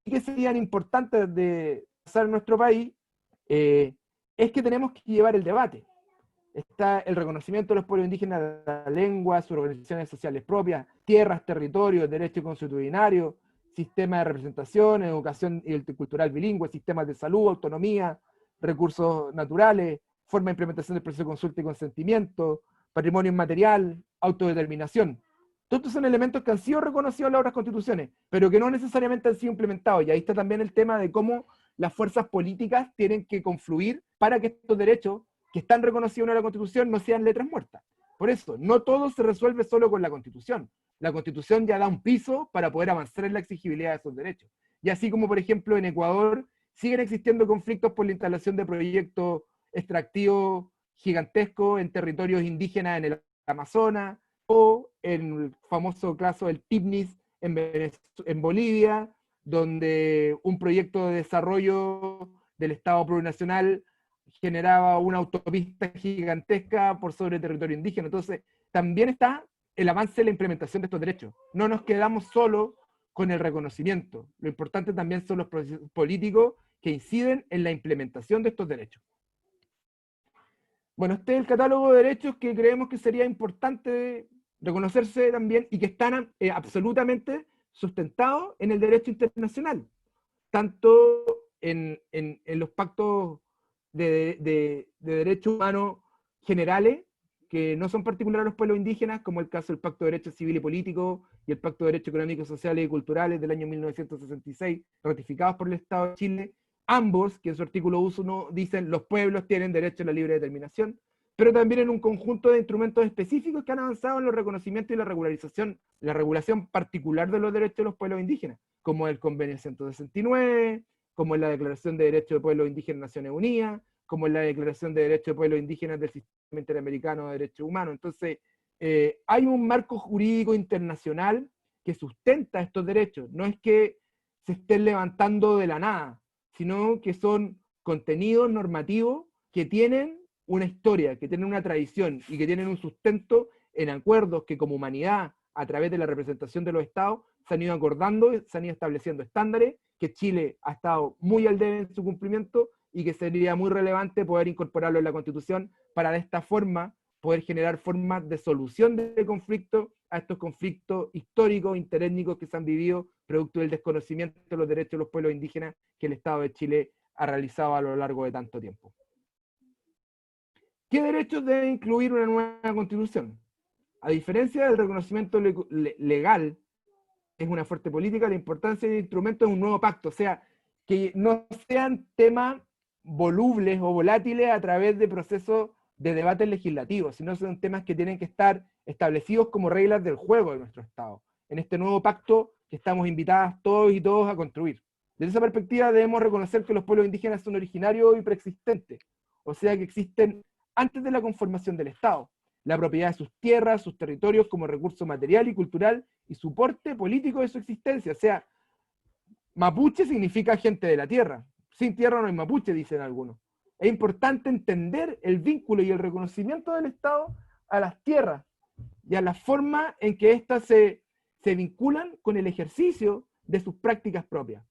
y que serían importantes de pasar en nuestro país, es que tenemos que llevar el debate. Está el reconocimiento de los pueblos indígenas de la lengua, sus organizaciones sociales propias, tierras, territorios, derecho consuetudinario, sistema de representación, educación cultural bilingüe, sistemas de salud, autonomía, recursos naturales, forma de implementación del proceso de consulta y consentimiento, patrimonio inmaterial, autodeterminación. Todos estos son elementos que han sido reconocidos en las otras constituciones, pero que no necesariamente han sido implementados. Y ahí está también el tema de cómo las fuerzas políticas tienen que confluir para que estos derechos que están reconocidos en la Constitución no sean letras muertas. Por eso, no todo se resuelve solo con la Constitución. La Constitución ya da un piso para poder avanzar en la exigibilidad de esos derechos. Y así como, por ejemplo, en Ecuador siguen existiendo conflictos por la instalación de proyectos extractivos gigantescos en territorios indígenas en el Amazonas, o en el famoso caso del TIPNIS en Bolivia, donde un proyecto de desarrollo del Estado plurinacional generaba una autopista gigantesca por sobre territorio indígena. Entonces, también está el avance de la implementación de estos derechos. No nos quedamos solo con el reconocimiento. Lo importante también son los procesos políticos que inciden en la implementación de estos derechos. Bueno, este es el catálogo de derechos que creemos que sería importante reconocerse también y que están absolutamente sustentados en el derecho internacional, tanto en los pactos de derechos humanos generales, que no son particulares a los pueblos indígenas, como el caso del Pacto de Derechos Civiles y Políticos y el Pacto de Derechos Económicos, Sociales y Culturales del año 1966, ratificados por el Estado de Chile, Ambos, que en su artículo 1 dicen los pueblos tienen derecho a la libre determinación, pero también en un conjunto de instrumentos específicos que han avanzado en los reconocimientos y la regulación particular de los derechos de los pueblos indígenas, como el Convenio 169, como la Declaración de Derechos de Pueblos Indígenas de Naciones Unidas, como la Declaración de Derechos de Pueblos Indígenas del Sistema Interamericano de Derechos Humanos. Entonces, hay un marco jurídico internacional que sustenta estos derechos. No es que se estén levantando de la nada, sino que son contenidos normativos que tienen una historia, que tienen una tradición y que tienen un sustento en acuerdos que como humanidad, a través de la representación de los estados, se han ido acordando, se han ido estableciendo estándares, que Chile ha estado muy al debe en su cumplimiento y que sería muy relevante poder incorporarlo en la Constitución para de esta forma poder generar formas de solución de conflictos a estos conflictos históricos, interétnicos que se han vivido producto del desconocimiento de los derechos de los pueblos indígenas que el Estado de Chile ha realizado a lo largo de tanto tiempo. ¿Qué derechos debe incluir una nueva Constitución? A diferencia del reconocimiento legal, es una fuerte política, la importancia del instrumento es un nuevo pacto, o sea, que no sean temas volubles o volátiles a través de procesos de debates legislativos, sino son temas que tienen que estar establecidos como reglas del juego de nuestro Estado, en este nuevo pacto que estamos invitados todos y todos a construir. Desde esa perspectiva debemos reconocer que los pueblos indígenas son originarios y preexistentes, o sea que existen antes de la conformación del Estado. La propiedad de sus tierras, sus territorios como recurso material y cultural y soporte político de su existencia. O sea, mapuche significa gente de la tierra. Sin tierra no hay mapuche, dicen algunos. Es importante entender el vínculo y el reconocimiento del Estado a las tierras y a la forma en que éstas se vinculan con el ejercicio de sus prácticas propias.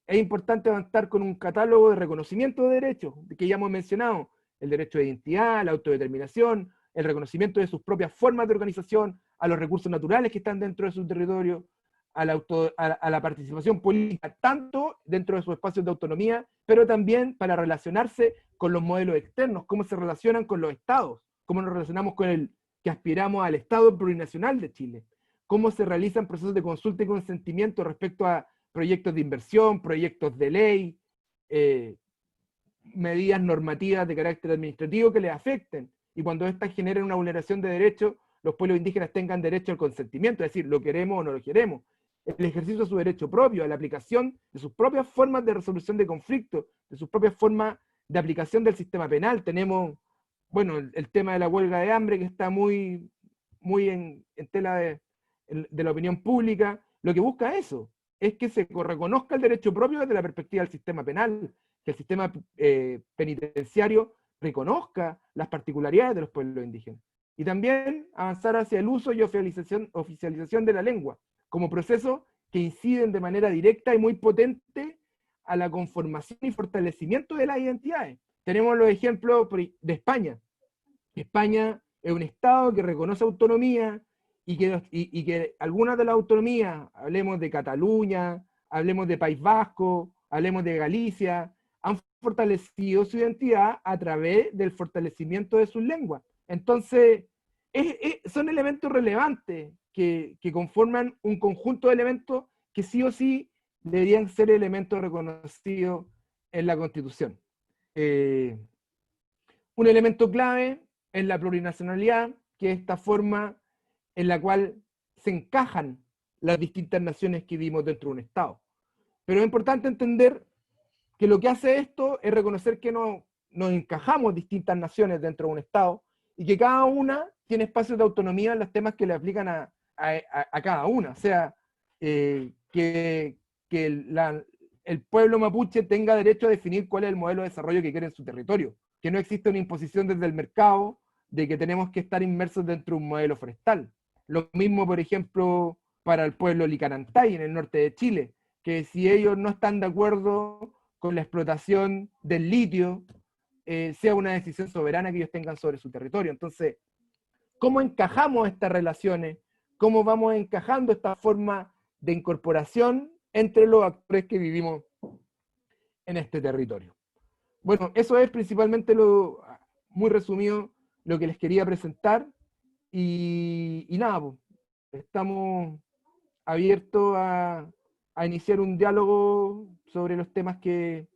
Es importante avanzar con un catálogo de reconocimiento de derechos, que ya hemos mencionado, el derecho de identidad, la autodeterminación, el reconocimiento de sus propias formas de organización, a los recursos naturales que están dentro de su territorio, a la participación política, tanto dentro de sus espacios de autonomía, pero también para relacionarse con los modelos externos, cómo se relacionan con los estados, cómo nos relacionamos con el que aspiramos al Estado plurinacional de Chile, cómo se realizan procesos de consulta y consentimiento respecto a proyectos de inversión, proyectos de ley, medidas normativas de carácter administrativo que les afecten, y cuando éstas generen una vulneración de derechos, los pueblos indígenas tengan derecho al consentimiento, es decir, lo queremos o no lo queremos, el ejercicio de su derecho propio, a la aplicación de sus propias formas de resolución de conflictos, de sus propias formas de aplicación del sistema penal. Tenemos, bueno, el tema de la huelga de hambre que está muy en tela de la opinión pública. Lo que busca eso es que se reconozca el derecho propio desde la perspectiva del sistema penal, que el sistema penitenciario reconozca las particularidades de los pueblos indígenas. Y también avanzar hacia el uso y oficialización de la lengua, como procesos que inciden de manera directa y muy potente a la conformación y fortalecimiento de las identidades. Tenemos los ejemplos de España. España es un Estado que reconoce autonomía y que algunas de las autonomías, hablemos de Cataluña, hablemos de País Vasco, hablemos de Galicia, han fortalecido su identidad a través del fortalecimiento de sus lenguas. Entonces, son elementos relevantes que conforman un conjunto de elementos que sí o sí deberían ser elementos reconocidos en la Constitución. Un elemento clave es la plurinacionalidad, que es esta forma en la cual se encajan las distintas naciones que vivimos dentro de un Estado. Pero es importante entender que lo que hace esto es reconocer que nos encajamos distintas naciones dentro de un Estado y que cada una tiene espacios de autonomía en los temas que le aplican a cada una. O sea, que el pueblo mapuche tenga derecho a definir cuál es el modelo de desarrollo que quiere en su territorio. Que no existe una imposición desde el mercado de que tenemos que estar inmersos dentro de un modelo forestal. Lo mismo, por ejemplo, para el pueblo Licanantay, en el norte de Chile, que si ellos no están de acuerdo con la explotación del litio, sea una decisión soberana que ellos tengan sobre su territorio. Entonces, ¿cómo encajamos estas relaciones? ¿Cómo vamos encajando esta forma de incorporación entre los actores que vivimos en este territorio? Bueno, eso es principalmente muy resumido, lo que les quería presentar. Y nada, pues, estamos abiertos a iniciar un diálogo sobre los temas que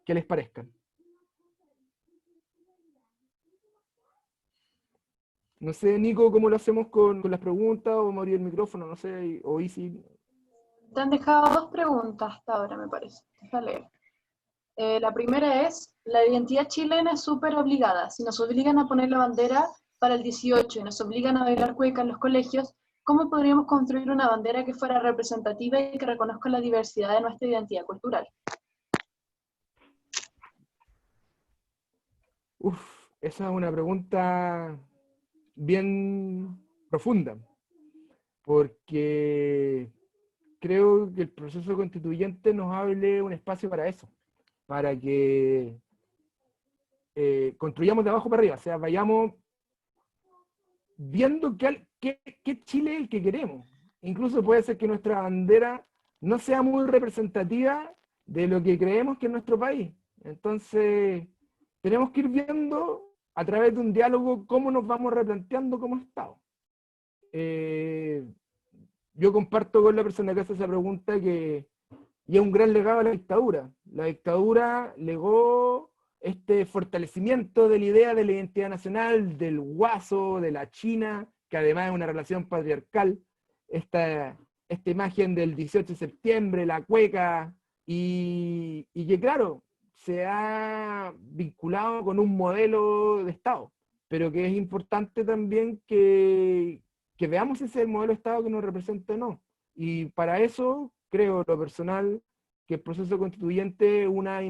que les parezcan. No sé, Nico, cómo lo hacemos con las preguntas, o abrir el micrófono, no sé, o Easy. Te han dejado dos preguntas hasta ahora, me parece. Déjame leer. La primera es, la identidad chilena es súper obligada. Si nos obligan a poner la bandera para el 18 y nos obligan a bailar cueca en los colegios, ¿cómo podríamos construir una bandera que fuera representativa y que reconozca la diversidad de nuestra identidad cultural? Esa es una pregunta bien profunda, porque creo que el proceso constituyente nos hable un espacio para eso, para que construyamos de abajo para arriba, o sea, vayamos viendo qué Chile es el que queremos. Incluso puede ser que nuestra bandera no sea muy representativa de lo que creemos que es nuestro país. Entonces, tenemos que ir viendo a través de un diálogo cómo nos vamos replanteando como Estado. Yo comparto con la persona que hace esa pregunta que y es un gran legado a la dictadura. La dictadura legó este fortalecimiento de la idea de la identidad nacional, del guaso, de la China, que además es una relación patriarcal, esta imagen del 18 de septiembre, la cueca, y que claro, se ha vinculado con un modelo de Estado, pero que es importante también que veamos si ese es el modelo de Estado que nos representa o no. Y para eso, creo, lo personal, que el proceso constituyente es una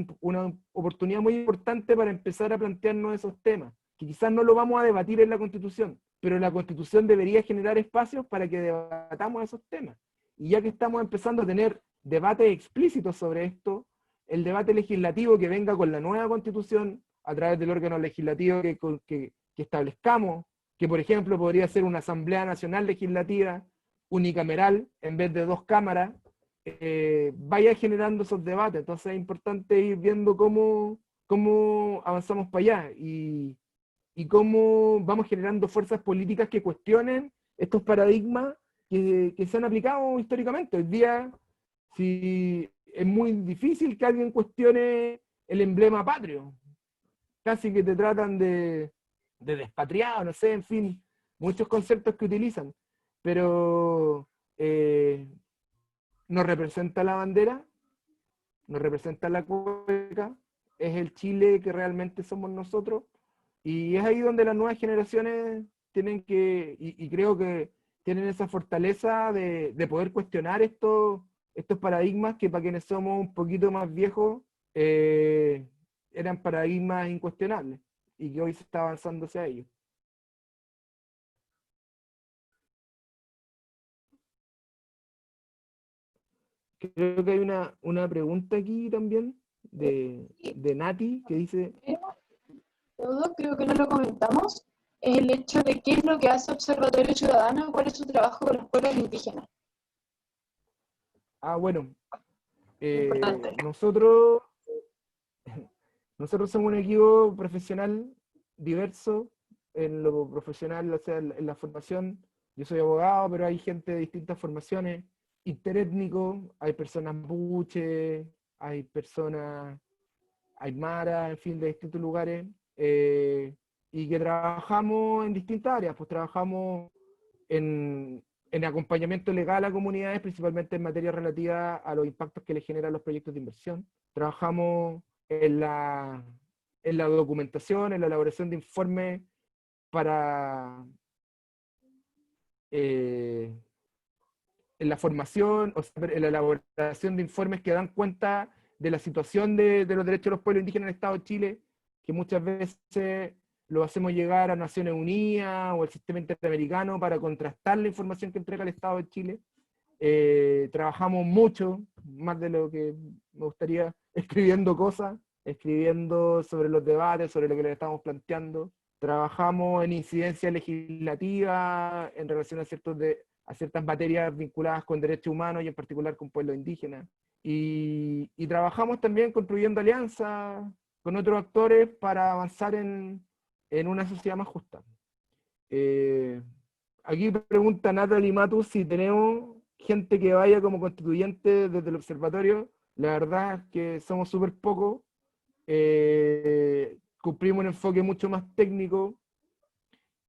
oportunidad muy importante para empezar a plantearnos esos temas, que quizás no lo vamos a debatir en la Constitución, pero la Constitución debería generar espacios para que debatamos esos temas. Y ya que estamos empezando a tener debates explícitos sobre esto, el debate legislativo que venga con la nueva Constitución, a través del órgano legislativo que establezcamos, que por ejemplo podría ser una Asamblea Nacional Legislativa unicameral en vez de 2 cámaras, vaya generando esos debates. Entonces es importante ir viendo cómo avanzamos para allá y cómo vamos generando fuerzas políticas que cuestionen estos paradigmas que se han aplicado históricamente. Hoy día, si es muy difícil que alguien cuestione el emblema patrio, casi que te tratan de despatriado, no sé, en fin, muchos conceptos que utilizan, pero nos representa la bandera, nos representa la cueca, es el Chile que realmente somos nosotros, y es ahí donde las nuevas generaciones tienen que, y creo que tienen esa fortaleza de poder cuestionar estos paradigmas que para quienes somos un poquito más viejos eran paradigmas incuestionables, y que hoy se está avanzando hacia ellos. Creo que hay una pregunta aquí también de Nati que dice... Todo, creo que no lo comentamos, es el hecho de qué es lo que hace Observatorio Ciudadano, cuál es su trabajo con los pueblos indígenas. Bueno, Importante. nosotros somos un equipo profesional diverso en lo profesional, o sea, en la formación. Yo soy abogado, pero hay gente de distintas formaciones, interétnico, hay personas mapuche, hay personas aymara, en fin, de distintos lugares, y que trabajamos en distintas áreas, pues trabajamos en acompañamiento legal a comunidades, principalmente en materia relativa a los impactos que le generan los proyectos de inversión. Trabajamos en la documentación, en la elaboración de informes para en la formación, o sea, en la elaboración de informes que dan cuenta de la situación de los derechos de los pueblos indígenas en el Estado de Chile, que muchas veces lo hacemos llegar a Naciones Unidas o al sistema interamericano para contrastar la información que entrega el Estado de Chile. Trabajamos mucho, más de lo que me gustaría, escribiendo cosas, escribiendo sobre los debates, sobre lo que les estamos planteando. Trabajamos en incidencia legislativa en relación a ciertas materias vinculadas con derechos humanos y en particular con pueblos indígenas. Y trabajamos también construyendo alianzas con otros actores para avanzar en una sociedad más justa. Aquí pregunta Natalie Matus si tenemos gente que vaya como constituyente desde el observatorio. La verdad es que somos súper pocos. cumplimos un enfoque mucho más técnico,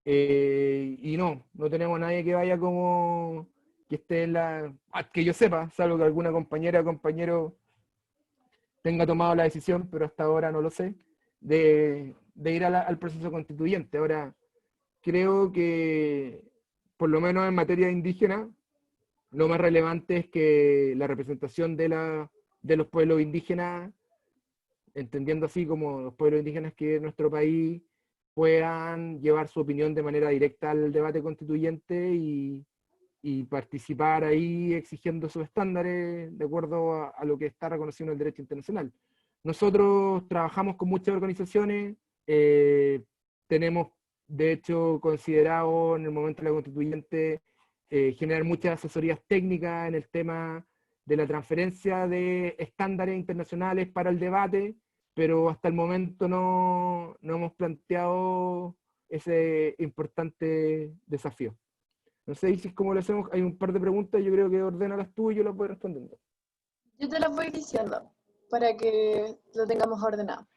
y no tenemos nadie que vaya como que esté en que yo sepa, salvo que alguna compañera o compañero tenga tomado la decisión, pero hasta ahora no lo sé, de ir al proceso constituyente. Ahora, creo que, por lo menos en materia indígena, lo más relevante es que la representación de los pueblos indígenas, entendiendo así como los pueblos indígenas que en nuestro país puedan llevar su opinión de manera directa al debate constituyente y participar ahí exigiendo sus estándares de acuerdo a lo que está reconocido en el derecho internacional. Nosotros trabajamos con muchas organizaciones, tenemos de hecho considerado en el momento de la constituyente generar muchas asesorías técnicas en el tema de la transferencia de estándares internacionales para el debate, pero hasta el momento no hemos planteado ese importante desafío. No sé, Isis, cómo lo hacemos. Hay un par de preguntas, yo creo que ordénalas tú y yo las voy respondiendo. Yo te las voy diciendo para que lo tengamos ordenado.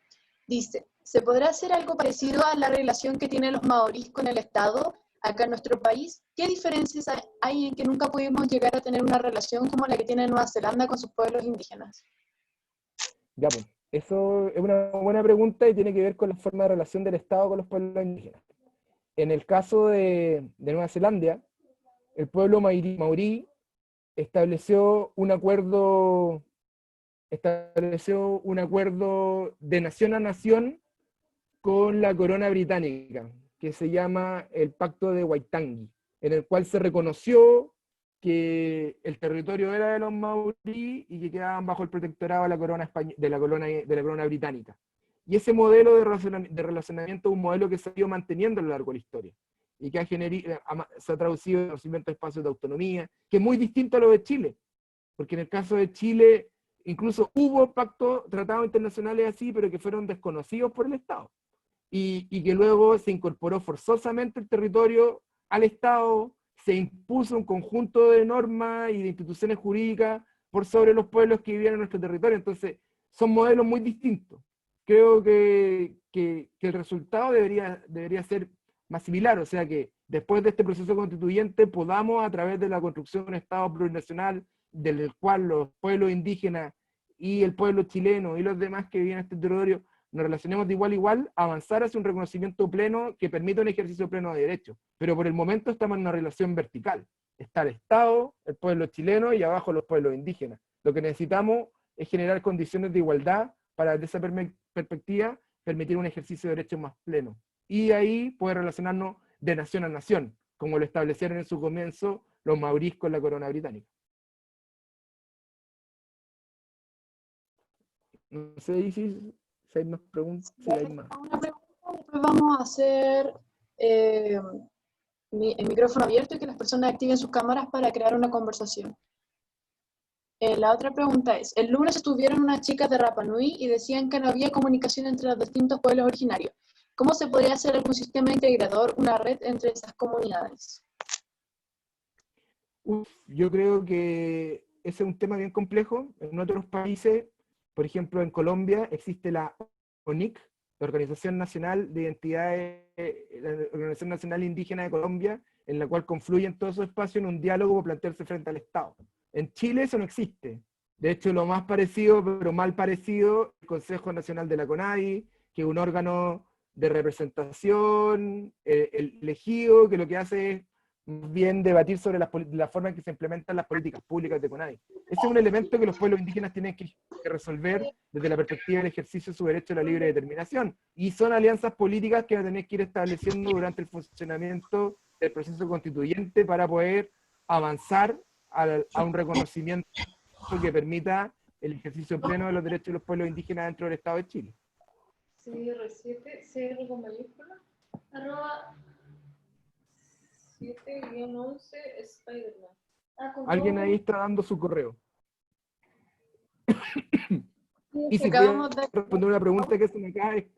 Dice, ¿se podrá hacer algo parecido a la relación que tienen los maorís con el Estado acá en nuestro país? ¿Qué diferencias hay en que nunca pudimos llegar a tener una relación como la que tiene Nueva Zelanda con sus pueblos indígenas? Ya, pues, eso es una buena pregunta y tiene que ver con la forma de relación del Estado con los pueblos indígenas. En el caso de Nueva Zelanda, el pueblo maorí estableció un acuerdo de nación a nación con la corona británica, que se llama el Pacto de Waitangi, en el cual se reconoció que el territorio era de los maorí y que quedaban bajo el protectorado de la corona británica. Y ese modelo de relacionamiento es un modelo que se ha ido manteniendo a lo largo de la historia y que se ha traducido en el conocimiento de espacios de autonomía, que es muy distinto a lo de Chile, porque en el caso de Chile incluso hubo tratados internacionales así, pero que fueron desconocidos por el Estado, y que luego se incorporó forzosamente el territorio al Estado, se impuso un conjunto de normas y de instituciones jurídicas por sobre los pueblos que vivían en nuestro territorio. Entonces, son modelos muy distintos. Creo que el resultado debería ser más similar, o sea que después de este proceso constituyente podamos, a través de la construcción de un Estado plurinacional, del cual los pueblos indígenas y el pueblo chileno y los demás que viven en este territorio nos relacionemos de igual a igual, avanzar hacia un reconocimiento pleno que permita un ejercicio pleno de derechos. Pero por el momento estamos en una relación vertical. Está el Estado, el pueblo chileno y abajo los pueblos indígenas. Lo que necesitamos es generar condiciones de igualdad para, desde esa perspectiva, permitir un ejercicio de derechos más pleno. Y ahí poder relacionarnos de nación a nación, como lo establecieron en su comienzo los maorís con la corona británica. No sé si hay más preguntas. Sí, hay más. Una pregunta, después vamos a hacer el micrófono abierto y que las personas activen sus cámaras para crear una conversación. La otra pregunta es, el lunes estuvieron unas chicas de Rapa Nui y decían que no había comunicación entre los distintos pueblos originarios. ¿Cómo se podría hacer algún sistema integrador, una red entre esas comunidades? Yo creo que ese es un tema bien complejo. En otros países, por ejemplo en Colombia, existe la ONIC, la Organización Nacional de Identidades, la Organización Nacional Indígena de Colombia, en la cual confluyen todos esos espacios en un diálogo para plantearse frente al Estado. En Chile eso no existe. De hecho, lo más parecido, pero mal parecido, el Consejo Nacional de la CONADI, que es un órgano de representación elegido, que lo que hace es bien debatir sobre la forma en que se implementan las políticas públicas de CONADI. Ese es un elemento que los pueblos indígenas tienen que resolver desde la perspectiva del ejercicio de su derecho a la libre determinación. Y son alianzas políticas que van a tener que ir estableciendo durante el funcionamiento del proceso constituyente para poder avanzar a un reconocimiento que permita el ejercicio pleno de los derechos de los pueblos indígenas dentro del Estado de Chile. CR7, CR con mayúscula, @7-11 Spider-Man. Alguien ahí está dando su correo. Y si acabamos puede de responder una pregunta que se me cae.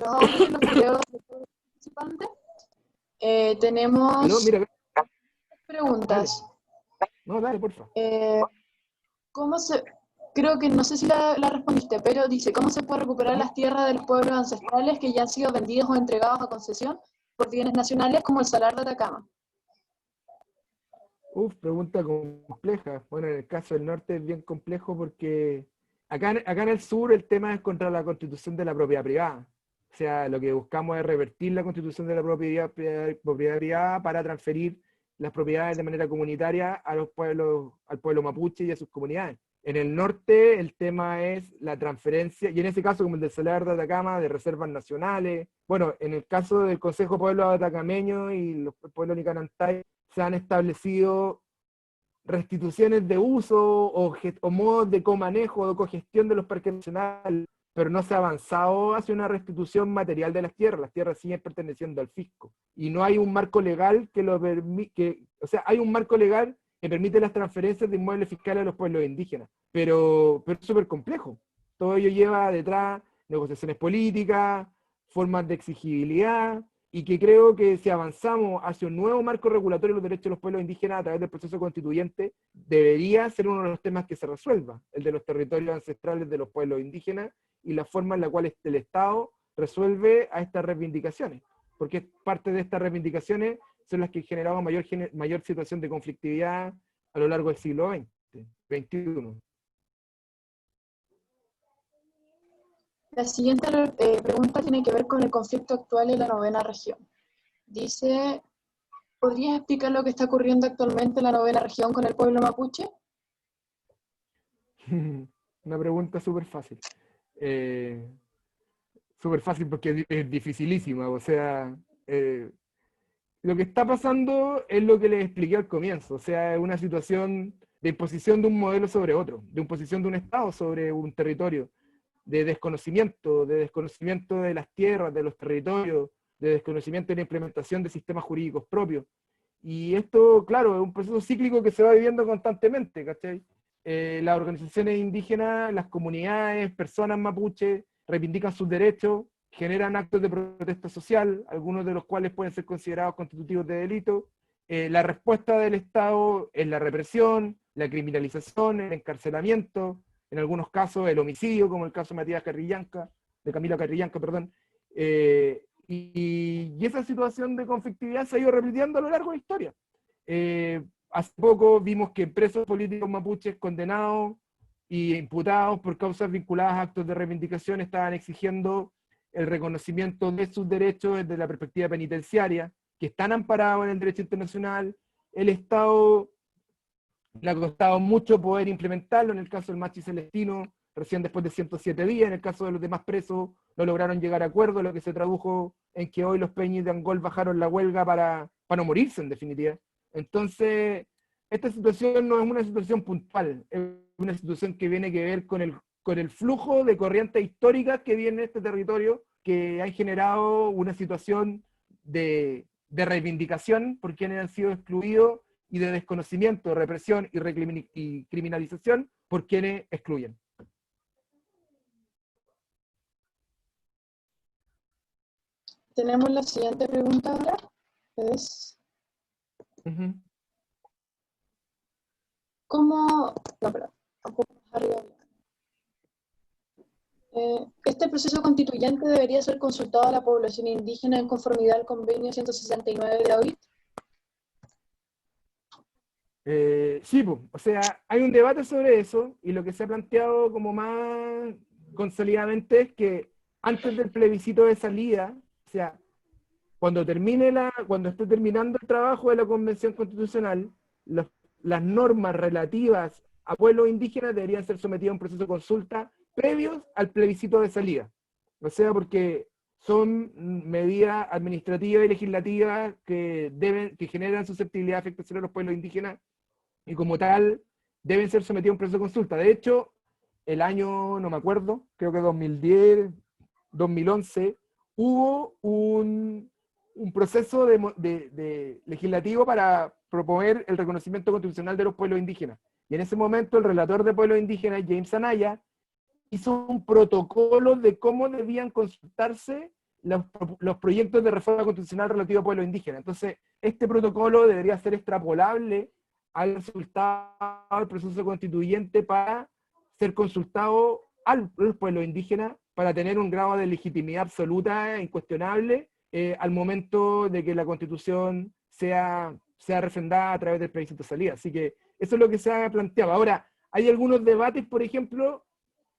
los audios y los videos de todos los participantes. Tenemos ¿Aló? Mira, preguntas. no, dale, por favor. ¿Cómo se Creo que no sé si la respondiste, pero dice, ¿cómo se puede recuperar las tierras de los pueblos ancestrales que ya han sido vendidos o entregados a concesión por bienes nacionales como el Salar de Atacama? Uf, pregunta compleja. Bueno, en el caso del norte es bien complejo porque acá en el sur el tema es contra la constitución de la propiedad privada. O sea, lo que buscamos es revertir la constitución de la propiedad privada para transferir las propiedades de manera comunitaria a los pueblos, al pueblo mapuche y a sus comunidades. En el norte el tema es la transferencia, y en ese caso como el del Salar de Atacama, de reservas nacionales. Bueno, en el caso del Consejo Pueblo Atacameño y los pueblos Nicanantay, se han establecido restituciones de uso o modos de comanejo o de cogestión de los parques nacionales, pero no se ha avanzado hacia una restitución material de las tierras siguen perteneciendo al fisco, y no hay un marco legal que lo permite, o sea, hay un marco legal que permite las transferencias de inmuebles fiscales a los pueblos indígenas, pero es súper complejo. Todo ello lleva detrás negociaciones políticas, formas de exigibilidad, y que creo que si avanzamos hacia un nuevo marco regulatorio de los derechos de los pueblos indígenas a través del proceso constituyente, debería ser uno de los temas que se resuelva, el de los territorios ancestrales de los pueblos indígenas y la forma en la cual el Estado resuelve a estas reivindicaciones, porque parte de estas reivindicaciones son las que han generado mayor situación de conflictividad a lo largo del siglo XX, XXI. La siguiente pregunta tiene que ver con el conflicto actual en la 9ª región. Dice, ¿podrías explicar lo que está ocurriendo actualmente en la 9ª región con el pueblo mapuche? Una pregunta súper fácil. Súper fácil porque es dificilísima. O sea, lo que está pasando es lo que les expliqué al comienzo. O sea, es una situación de imposición de un modelo sobre otro, de imposición de un Estado sobre un territorio, de desconocimiento de las tierras, de los territorios, de desconocimiento de la implementación de sistemas jurídicos propios. Y esto, claro, es un proceso cíclico que se va viviendo constantemente, ¿cachai? Las organizaciones indígenas, las comunidades, personas mapuche, reivindican sus derechos, generan actos de protesta social, algunos de los cuales pueden ser considerados constitutivos de delito. La respuesta del Estado es la represión, la criminalización, el encarcelamiento, en algunos casos el homicidio, como el caso de Camila Carrillanca, perdón. Y esa situación de conflictividad se ha ido repitiendo a lo largo de la historia. Hace poco vimos que presos políticos mapuches condenados y imputados por causas vinculadas a actos de reivindicación estaban exigiendo el reconocimiento de sus derechos desde la perspectiva penitenciaria, que están amparados en el derecho internacional. El Estado le ha costado mucho poder implementarlo, en el caso del Machi Celestino, recién después de 107 días, en el caso de los demás presos, no lograron llegar a acuerdo, lo que se tradujo en que hoy los peñis de Angol bajaron la huelga para no morirse, en definitiva. Entonces, esta situación no es una situación puntual, es una situación que viene que ver con el flujo de corrientes históricas que viene en este territorio, que han generado una situación de reivindicación por quienes han sido excluidos, y de desconocimiento, represión y criminalización por quienes excluyen. Tenemos la siguiente pregunta ahora. Es, ¿cómo? No, perdón, un poco más arriba. Este proceso constituyente debería ser consultado a la población indígena en conformidad al convenio 169 de la OIT. Sí, pues, o sea, hay un debate sobre eso, y lo que se ha planteado como más consolidadamente es que antes del plebiscito de salida, o sea, cuando esté terminando el trabajo de la Convención Constitucional, las normas relativas a pueblos indígenas deberían ser sometidas a un proceso de consulta previos al plebiscito de salida. O sea, porque son medidas administrativas y legislativas que generan susceptibilidad de afectación a los pueblos indígenas, y como tal deben ser sometidos a un proceso de consulta. De hecho, el año, no me acuerdo, creo que 2010, 2011, hubo un proceso legislativo para proponer el reconocimiento constitucional de los pueblos indígenas. Y en ese momento el relator de pueblos indígenas, James Anaya, hizo un protocolo de cómo debían consultarse los proyectos de reforma constitucional relativos a pueblos indígenas. Entonces, este protocolo debería ser extrapolable al resultado del proceso constituyente para ser consultado al pueblo indígena para tener un grado de legitimidad absoluta e incuestionable al momento de que la Constitución sea refrendada a través del plebiscito de salida. Así que eso es lo que se ha planteado. Ahora, hay algunos debates, por ejemplo,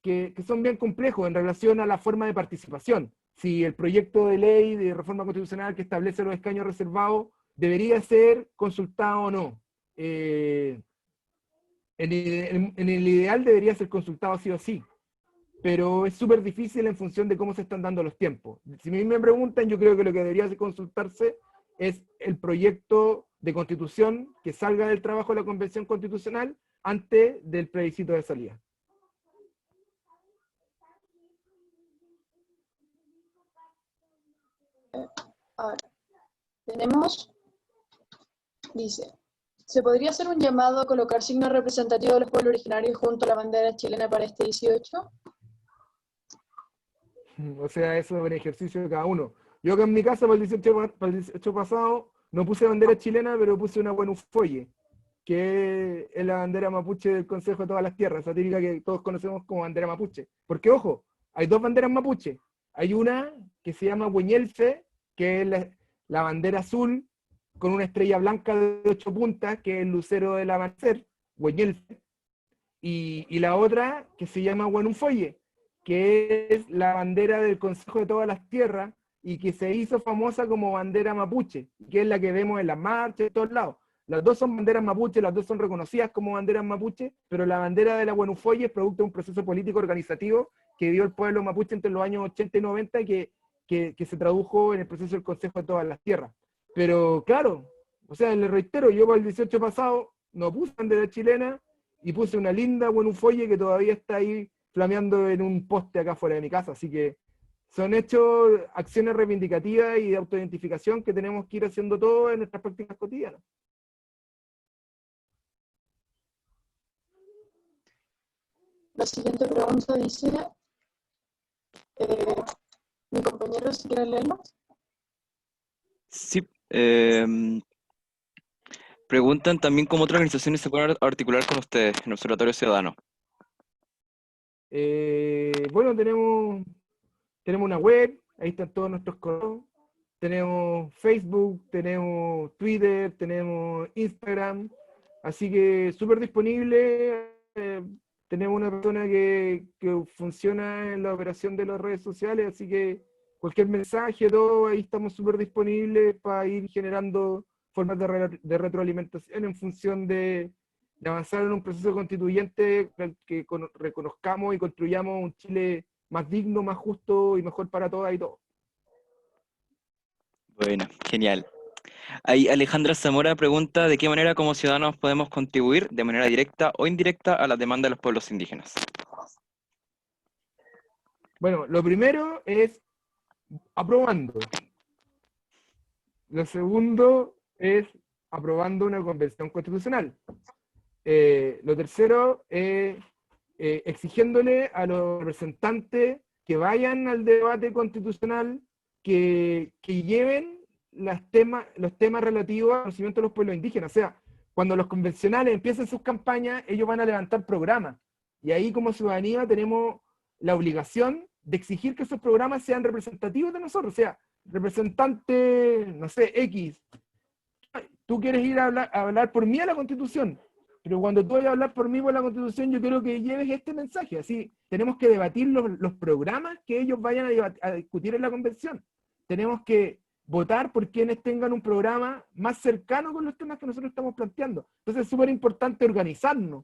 que son bien complejos en relación a la forma de participación. Si el proyecto de ley de reforma constitucional que establece los escaños reservados debería ser consultado o no. En el ideal debería ser consultado sí o sí, pero es súper difícil en función de cómo se están dando los tiempos. Si a mí me preguntan, yo creo que lo que debería consultarse es el proyecto de constitución que salga del trabajo de la Convención Constitucional antes del plebiscito de salida. Ahora, tenemos, dice, ¿se podría hacer un llamado a colocar signos representativos de los pueblos originarios junto a la bandera chilena para este 18? O sea, eso es un ejercicio de cada uno. Yo que en mi casa para el 18 pasado no puse bandera chilena, pero puse una Huenufoye, que es la bandera mapuche del Consejo de Todas las Tierras, esa típica que todos conocemos como bandera mapuche. Porque, ojo, hay dos banderas mapuche. Hay una que se llama Hueñelfe, que es la bandera azul con una estrella blanca de 8 puntas, que es el lucero del amanecer, Hueñelfe. Y la otra que se llama Huenufoye, que es la bandera del Consejo de Todas las Tierras, y que se hizo famosa como bandera mapuche, que es la que vemos en las marchas, de todos lados. Las dos son banderas mapuche, las dos son reconocidas como banderas mapuche, pero la bandera de la Huenufoye es producto de un proceso político organizativo que dio el pueblo mapuche entre los años 80 y 90 y que se tradujo en el proceso del Consejo de Todas las Tierras. Pero claro, o sea, le reitero, yo para el 18 pasado no puse bandera chilena y puse una linda Huenufoye que todavía está ahí flameando en un poste acá fuera de mi casa, así que son hechos, acciones reivindicativas y de autoidentificación que tenemos que ir haciendo todos en nuestras prácticas cotidianas. La siguiente pregunta dice, mi compañero, si quiere leerlo. Sí. Preguntan también cómo otras organizaciones se pueden articular con ustedes en Observatorio Ciudadano. Bueno, tenemos una web, ahí están todos nuestros correos, tenemos Facebook, tenemos Twitter, tenemos Instagram, así que súper disponible. Tenemos una persona que funciona en la operación de las redes sociales, así que cualquier mensaje, todo, ahí estamos súper disponibles para ir generando formas de retroalimentación en función de avanzar en un proceso constituyente que reconozcamos y construyamos un Chile más digno, más justo y mejor para todas y todos. Bueno, genial. Ahí Alejandra Zamora pregunta de qué manera como ciudadanos podemos contribuir de manera directa o indirecta a la demanda de los pueblos indígenas. Bueno, lo primero es aprobando. Lo segundo es aprobando una convención constitucional. Lo tercero es exigiéndole a los representantes que vayan al debate constitucional, que lleven los temas relativos al conocimiento de los pueblos indígenas. O sea, cuando los convencionales empiecen sus campañas, ellos van a levantar programas. Y ahí como ciudadanía tenemos la obligación de exigir que esos programas sean representativos de nosotros. O sea, representante, no sé, X, tú quieres ir a hablar por mí a la Constitución, pero cuando tú vayas a hablar por mí por la Constitución, yo quiero que lleves este mensaje. Así, tenemos que debatir los programas que ellos vayan a discutir en la convención. Tenemos que votar por quienes tengan un programa más cercano con los temas que nosotros estamos planteando. Entonces es súper importante organizarnos,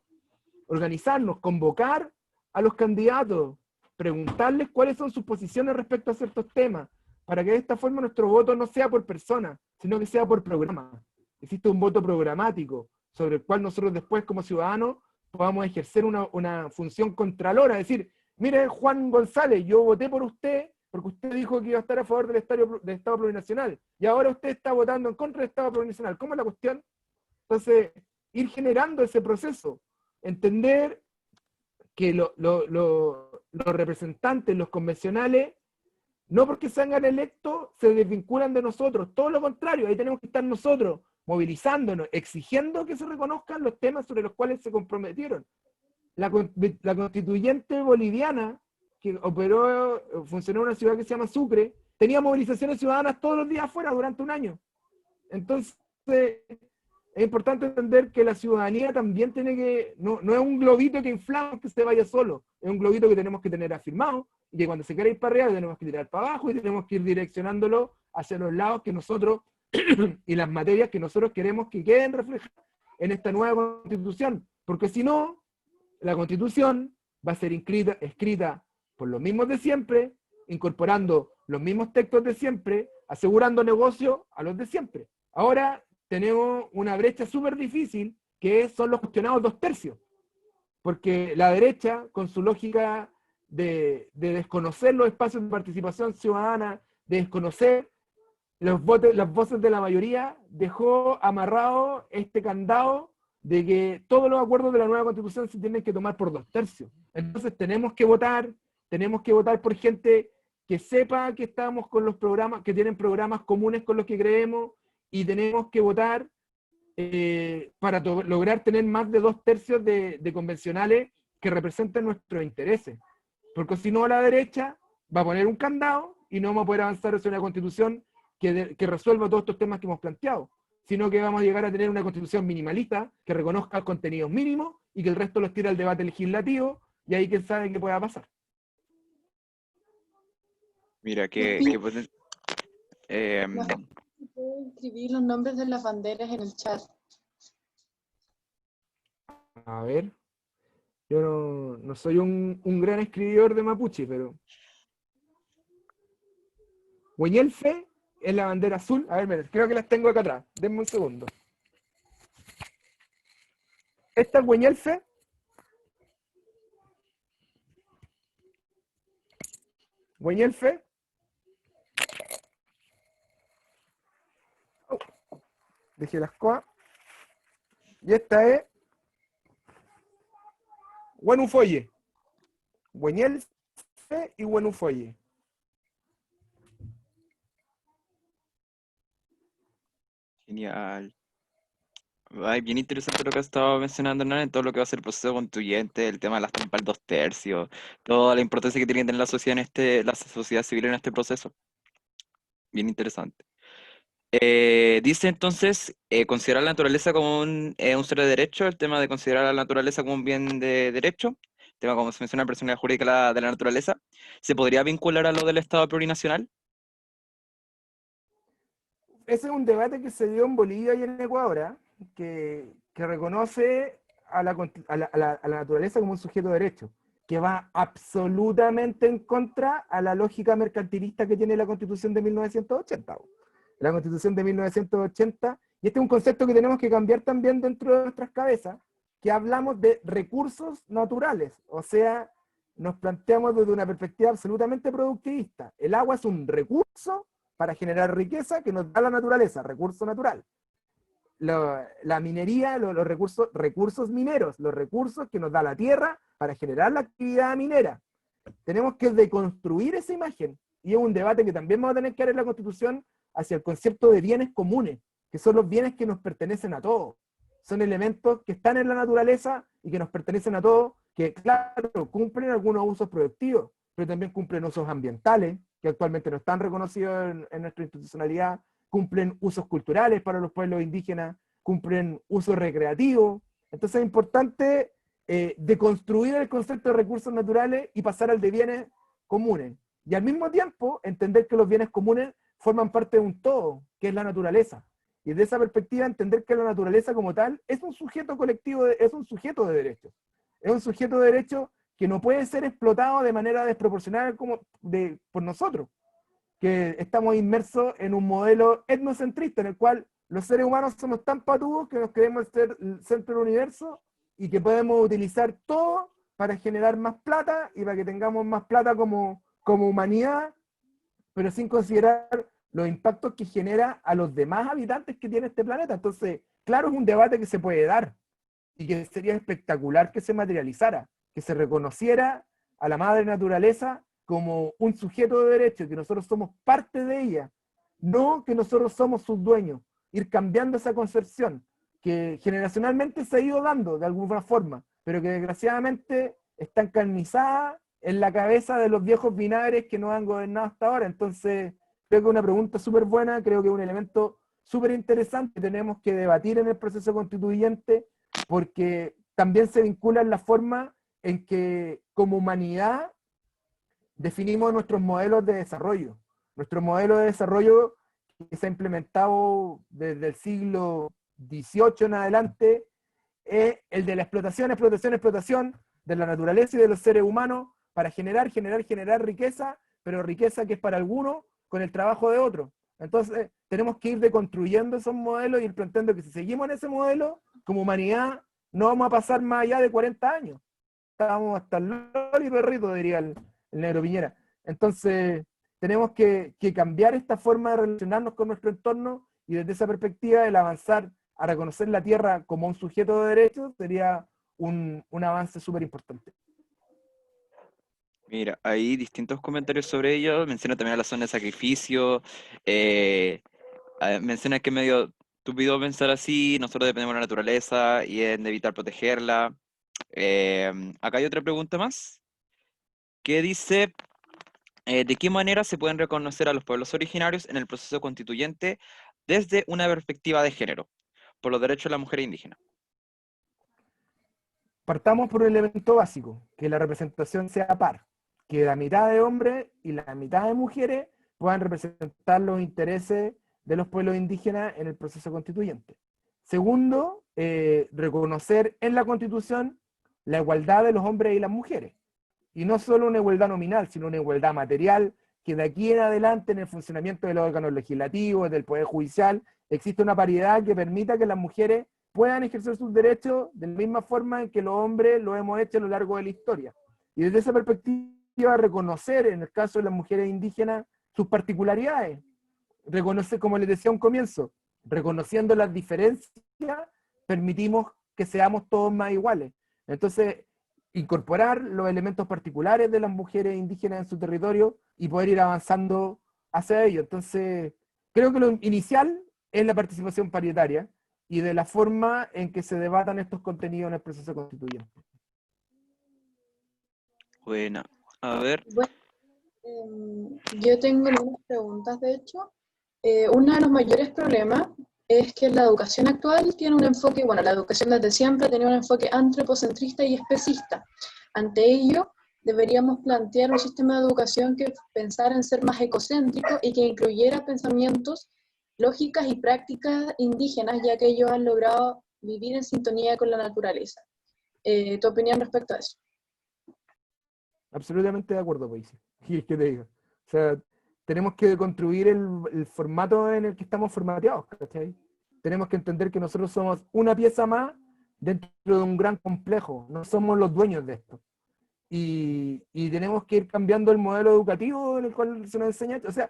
convocar a los candidatos, preguntarles cuáles son sus posiciones respecto a ciertos temas, para que de esta forma nuestro voto no sea por persona, sino que sea por programa. Existe un voto programático, sobre el cual nosotros después como ciudadanos podamos ejercer una función contralora, es decir, mire Juan González, yo voté por usted porque usted dijo que iba a estar a favor del Estado plurinacional, y ahora usted está votando en contra del Estado plurinacional. ¿Cómo es la cuestión? Entonces, ir generando ese proceso, entender que los representantes, los convencionales, no porque sean electos, se desvinculan de nosotros, todo lo contrario, ahí tenemos que estar nosotros, movilizándonos, exigiendo que se reconozcan los temas sobre los cuales se comprometieron. la constituyente boliviana, que funcionó en una ciudad que se llama Sucre, tenía movilizaciones ciudadanas todos los días afuera durante un año. Entonces, es importante entender que la ciudadanía también tiene que, no es un globito que inflamos que se vaya solo, es un globito que tenemos que tener afirmado, y que cuando se quiera ir para arriba tenemos que tirar para abajo y tenemos que ir direccionándolo hacia los lados que nosotros, y las materias que nosotros queremos que queden reflejadas en esta nueva constitución, porque si no, la constitución va a ser escrita por los mismos de siempre, incorporando los mismos textos de siempre, asegurando negocio a los de siempre. Ahora tenemos una brecha súper difícil, que son los cuestionados 2/3, porque la derecha, con su lógica de desconocer los espacios de participación ciudadana, de desconocer las voces de la mayoría, dejó amarrado este candado de que todos los acuerdos de la nueva constitución se tienen que tomar por 2/3. Entonces tenemos que votar por gente que sepa que estamos con los programas, que tienen programas comunes con los que creemos, y tenemos que votar para lograr tener más de 2/3 de convencionales que representen nuestros intereses. Porque si no, la derecha va a poner un candado y no vamos a poder avanzar hacia una constitución que resuelva todos estos temas que hemos planteado, sino que vamos a llegar a tener una constitución minimalista que reconozca contenidos mínimos y que el resto los tire al debate legislativo, y ahí quién sabe qué pueda pasar. Mira, ¿Puedo escribir los nombres de las banderas en el chat? A ver, yo no soy un gran escribidor de mapuche, pero Hueñelfe es la bandera azul. A ver, miren, creo que las tengo acá atrás. Denme un segundo. Esta es Hueñelfe. Hueñelfe. Oh, dejé las coas. Y esta es Huenufoye. Hueñelfe y Huenufoye. Genial. Ay, bien interesante lo que has estado mencionando, Hernán, en todo lo que va a ser el proceso constituyente, el tema de las trampas al 2/3, toda la importancia que tiene que tener la sociedad la sociedad civil en este proceso. Bien interesante. Dice entonces, considerar la naturaleza como un ser de derecho, el tema de considerar a la naturaleza como un bien de derecho, el tema como se menciona la personalidad jurídica de la naturaleza, ¿se podría vincular a lo del Estado plurinacional? Ese es un debate que se dio en Bolivia y en Ecuador, ¿eh? que reconoce a la naturaleza como un sujeto de derecho, que va absolutamente en contra a la lógica mercantilista que tiene la Constitución de 1980. La Constitución de 1980, y este es un concepto que tenemos que cambiar también dentro de nuestras cabezas, que hablamos de recursos naturales, o sea, nos planteamos desde una perspectiva absolutamente productivista. El agua es un recurso para generar riqueza que nos da la naturaleza, recurso natural. La minería, los recursos mineros, los recursos que nos da la tierra para generar la actividad minera. Tenemos que deconstruir esa imagen, y es un debate que también vamos a tener que dar en la Constitución hacia el concepto de bienes comunes, que son los bienes que nos pertenecen a todos. Son elementos que están en la naturaleza y que nos pertenecen a todos, que claro, cumplen algunos usos productivos, pero también cumplen usos ambientales, que actualmente no están reconocidos en nuestra institucionalidad, cumplen usos culturales para los pueblos indígenas, cumplen usos recreativos. Entonces es importante deconstruir el concepto de recursos naturales y pasar al de bienes comunes. Y al mismo tiempo entender que los bienes comunes forman parte de un todo, que es la naturaleza. Y desde esa perspectiva entender que la naturaleza como tal es un sujeto colectivo, es un sujeto de derechos. Es un sujeto de derechos que no puede ser explotado de manera desproporcional por nosotros, que estamos inmersos en un modelo etnocentrista en el cual los seres humanos somos tan patudos que nos creemos ser el centro del universo y que podemos utilizar todo para generar más plata y para que tengamos más plata como humanidad, pero sin considerar los impactos que genera a los demás habitantes que tiene este planeta. Entonces, claro, es un debate que se puede dar y que sería espectacular que se materializara, que se reconociera a la madre naturaleza como un sujeto de derecho, que nosotros somos parte de ella, no que nosotros somos sus dueños, ir cambiando esa concepción, que generacionalmente se ha ido dando de alguna forma, pero que desgraciadamente está encarnizada en la cabeza de los viejos vinagres que nos han gobernado hasta ahora. Entonces, creo que es una pregunta súper buena, creo que es un elemento súper interesante que tenemos que debatir en el proceso constituyente, porque también se vincula en la forma en que como humanidad definimos nuestros modelos de desarrollo. Nuestro modelo de desarrollo que se ha implementado desde el siglo XVIII en adelante es el de la explotación, explotación, explotación de la naturaleza y de los seres humanos para generar riqueza, pero riqueza que es para algunos con el trabajo de otros. Entonces, tenemos que ir deconstruyendo esos modelos y ir planteando que si seguimos en ese modelo, como humanidad, no vamos a pasar más allá de 40 años. Estábamos hasta el loli perrito, diría el negro Piñera. Entonces, tenemos que cambiar esta forma de relacionarnos con nuestro entorno y desde esa perspectiva el avanzar a reconocer la tierra como un sujeto de derechos sería un avance súper importante. Mira, hay distintos comentarios sobre ello. Menciona también a la zona de sacrificio. Menciona que es medio estúpido pensar así. Nosotros dependemos de la naturaleza y en evitar protegerla. Acá hay otra pregunta más que dice: ¿de qué manera se pueden reconocer a los pueblos originarios en el proceso constituyente desde una perspectiva de género, por los derechos de la mujer indígena? Partamos por un elemento básico, que la representación sea par, que la mitad de hombres y la mitad de mujeres puedan representar los intereses de los pueblos indígenas en el proceso constituyente. Segundo, reconocer en la Constitución la igualdad de los hombres y las mujeres. Y no solo una igualdad nominal, sino una igualdad material, que de aquí en adelante en el funcionamiento de los órganos legislativos, del Poder Judicial, existe una paridad que permita que las mujeres puedan ejercer sus derechos de la misma forma en que los hombres lo hemos hecho a lo largo de la historia. Y desde esa perspectiva, reconocer, en el caso de las mujeres indígenas, sus particularidades. Reconocer, como les decía a un comienzo, reconociendo las diferencias, permitimos que seamos todos más iguales. Entonces, incorporar los elementos particulares de las mujeres indígenas en su territorio y poder ir avanzando hacia ello. Entonces, creo que lo inicial es la participación paritaria y de la forma en que se debatan estos contenidos en el proceso constituyente. Bueno, a ver. Bueno, yo tengo unas preguntas, de hecho. Uno de los mayores problemas es que la educación actual tiene un enfoque, bueno, la educación desde siempre tenía un enfoque antropocentrista y especista. Ante ello, deberíamos plantear un sistema de educación que pensara en ser más egocéntrico y que incluyera pensamientos, lógicas y prácticas indígenas, ya que ellos han logrado vivir en sintonía con la naturaleza. ¿Tu opinión respecto a eso? Absolutamente de acuerdo, Paisi. Y es que te digo. O sea, tenemos que construir el formato en el que estamos formateados, ¿cachai? Tenemos que entender que nosotros somos una pieza más dentro de un gran complejo. No somos los dueños de esto. Y tenemos que ir cambiando el modelo educativo en el cual se nos enseña. O sea,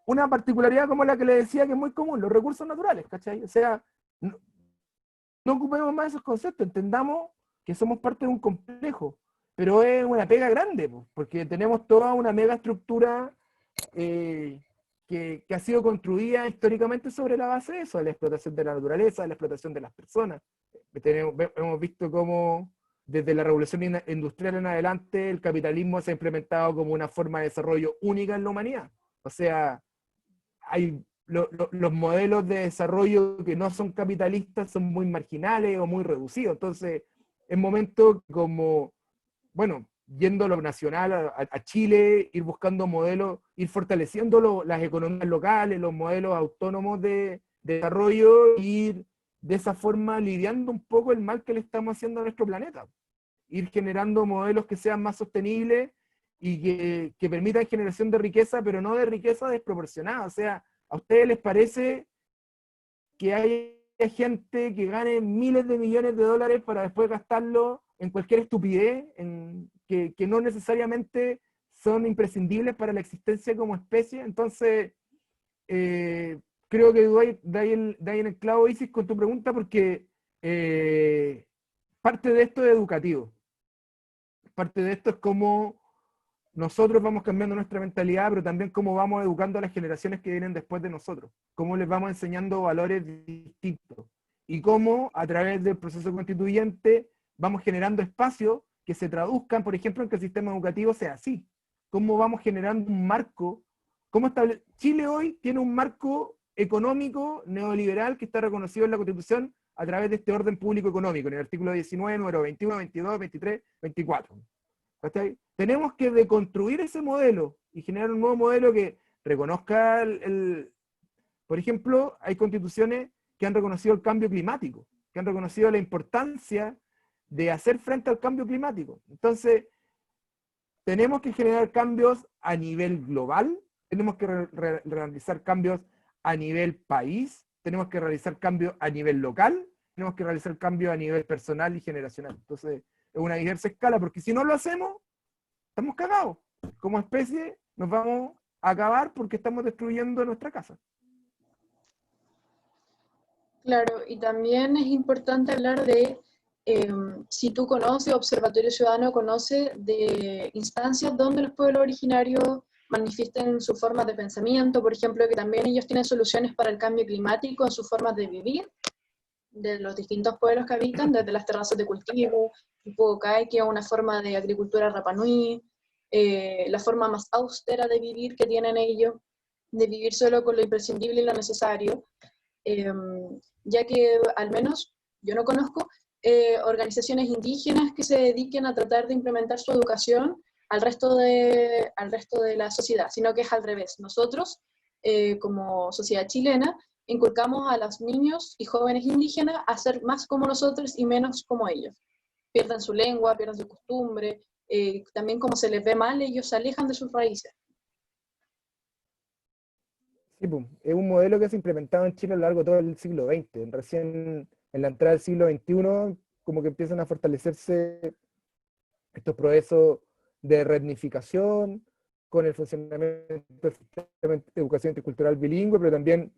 una particularidad como la que le decía que es muy común, los recursos naturales, ¿cachai? O sea, no ocupemos más esos conceptos, entendamos que somos parte de un complejo, pero es una pega grande, porque tenemos toda una mega estructura que ha sido construida históricamente sobre la base de eso, de la explotación de la naturaleza, de la explotación de las personas. Hemos visto cómo desde la revolución industrial en adelante el capitalismo se ha implementado como una forma de desarrollo única en la humanidad. O sea, hay los modelos de desarrollo que no son capitalistas son muy marginales o muy reducidos. Entonces, es momento como, bueno, yendo a lo nacional, a Chile, ir buscando modelos, ir fortaleciendo las economías locales, los modelos autónomos de desarrollo, ir de esa forma lidiando un poco el mal que le estamos haciendo a nuestro planeta. Ir generando modelos que sean más sostenibles y que permitan generación de riqueza, pero no de riqueza desproporcionada. O sea, ¿a ustedes les parece que haya gente que gane miles de millones de dólares para después gastarlo en cualquier estupidez, que no necesariamente son imprescindibles para la existencia como especie? Entonces, creo que da ahí en el clavo, Isis, con tu pregunta, porque parte de esto es educativo. Parte de esto es cómo nosotros vamos cambiando nuestra mentalidad, pero también cómo vamos educando a las generaciones que vienen después de nosotros, cómo les vamos enseñando valores distintos, y cómo a través del proceso constituyente vamos generando espacios que se traduzcan, por ejemplo, en que el sistema educativo sea así. ¿Cómo vamos generando un marco? Chile hoy tiene un marco económico neoliberal que está reconocido en la Constitución a través de este orden público económico, en el artículo 19, número 21, 22, 23, 24. ¿Cachai? Tenemos que deconstruir ese modelo y generar un nuevo modelo que reconozca por ejemplo, hay constituciones que han reconocido el cambio climático, que han reconocido la importancia de hacer frente al cambio climático. Entonces, tenemos que generar cambios a nivel global, tenemos que realizar cambios a nivel país, tenemos que realizar cambios a nivel local, tenemos que realizar cambios a nivel personal y generacional. Entonces, es una diversa escala, porque si no lo hacemos, estamos cagados. Como especie, nos vamos a acabar porque estamos destruyendo nuestra casa. Claro, y también es importante hablar de, si tú conoces, Observatorio Ciudadano conoce de instancias donde los pueblos originarios manifiesten sus formas de pensamiento, por ejemplo, que también ellos tienen soluciones para el cambio climático en sus formas de vivir, de los distintos pueblos que habitan, desde las terrazas de cultivo, el Puucay, que es una forma de agricultura Rapa Nui, la forma más austera de vivir que tienen ellos, de vivir solo con lo imprescindible y lo necesario, ya que al menos yo no conozco organizaciones indígenas que se dediquen a tratar de implementar su educación al resto de la sociedad, sino que es al revés. Nosotros, como sociedad chilena, inculcamos a los niños y jóvenes indígenas a ser más como nosotros y menos como ellos. Pierden su lengua, pierden su costumbre, también como se les ve mal, ellos se alejan de sus raíces. Sí, pues, es un modelo que se ha implementado en Chile a lo largo de todo el siglo XX. Recién en la entrada del siglo XXI, como que empiezan a fortalecerse estos procesos de reetnificación, con el funcionamiento del sistema de educación intercultural bilingüe, pero también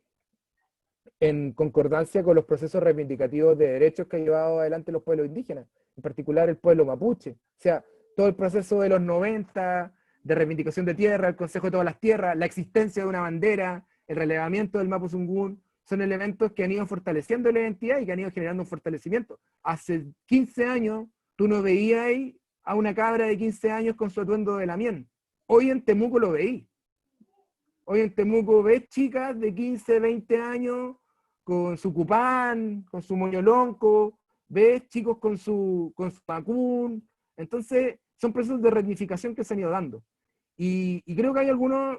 en concordancia con los procesos reivindicativos de derechos que han llevado adelante los pueblos indígenas, en particular el pueblo mapuche. O sea, todo el proceso de los 90, de reivindicación de tierra, el Consejo de todas las tierras, la existencia de una bandera, el relevamiento del Mapuzungún, son elementos que han ido fortaleciendo la identidad y que han ido generando un fortalecimiento. Hace 15 años, tú no veías ahí a una cabra de 15 años con su atuendo de Lamien. Hoy en Temuco lo veí. Hoy en Temuco ves chicas de 15, 20 años con su cupán, con su moñolonco, ves chicos con su pacún. Entonces, son procesos de resignificación que se han ido dando. Y creo que hay algunos,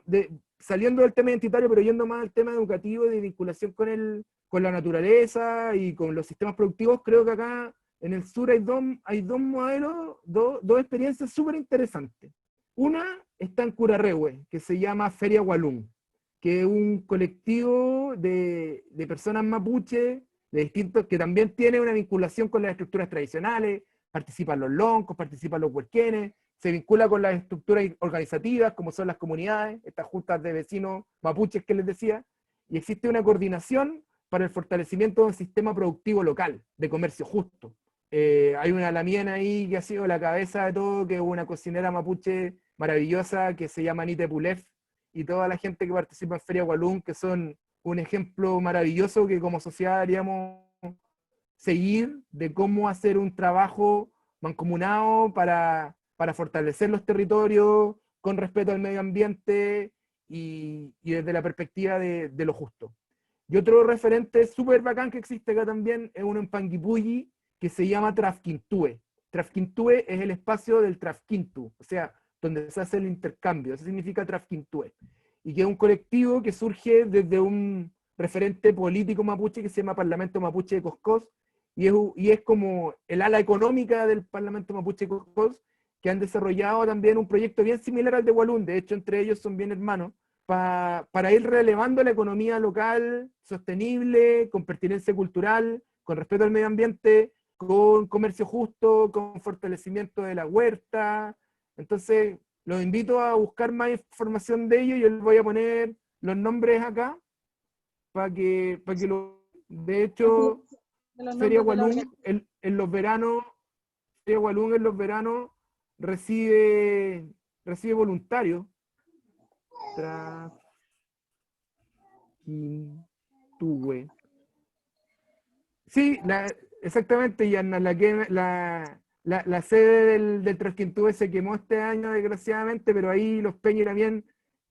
saliendo del tema identitario, pero yendo más al tema educativo y de vinculación con la naturaleza y con los sistemas productivos, creo que acá en el sur hay dos modelos, dos experiencias súper interesantes. Una está en Curarrehue, que se llama Feria Walún, que es un colectivo de personas mapuche, de distintos, que también tiene una vinculación con las estructuras tradicionales, participan los loncos, participan los huerquenes, se vincula con las estructuras organizativas, como son las comunidades, estas juntas de vecinos mapuches que les decía, y existe una coordinación para el fortalecimiento de un sistema productivo local, de comercio justo. Hay una Lamien ahí que ha sido la cabeza de todo, que es una cocinera mapuche maravillosa que se llama Anite Pulef, y toda la gente que participa en Feria Walún, que son un ejemplo maravilloso que como sociedad deberíamos seguir, de cómo hacer un trabajo mancomunado para fortalecer los territorios con respeto al medio ambiente y desde la perspectiva de lo justo. Y otro referente súper bacán que existe acá también es uno en Panguipulli que se llama Trafquintúe. Trafquintúe es el espacio del Trafquintu, o sea, donde se hace el intercambio. Eso significa Trafquintúe. Y que es un colectivo que surge desde un referente político mapuche que se llama Parlamento Mapuche de Coscós, y es como el ala económica del Parlamento Mapuche de Coscós, que han desarrollado también un proyecto bien similar al de Walún, de hecho entre ellos son bien hermanos, para ir relevando la economía local sostenible, con pertinencia cultural, con respeto al medio ambiente, con comercio justo, con fortalecimiento de la huerta. Entonces, los invito a buscar más información de ello. Yo les voy a poner los nombres acá, para que de hecho, Feria Walún en los veranos, Feria Walún en los veranos recibe voluntarios. Trafquintúe. Sí, exactamente, Yanna, la sede del Trasquintúe se quemó este año, desgraciadamente, pero ahí los Peñiramien,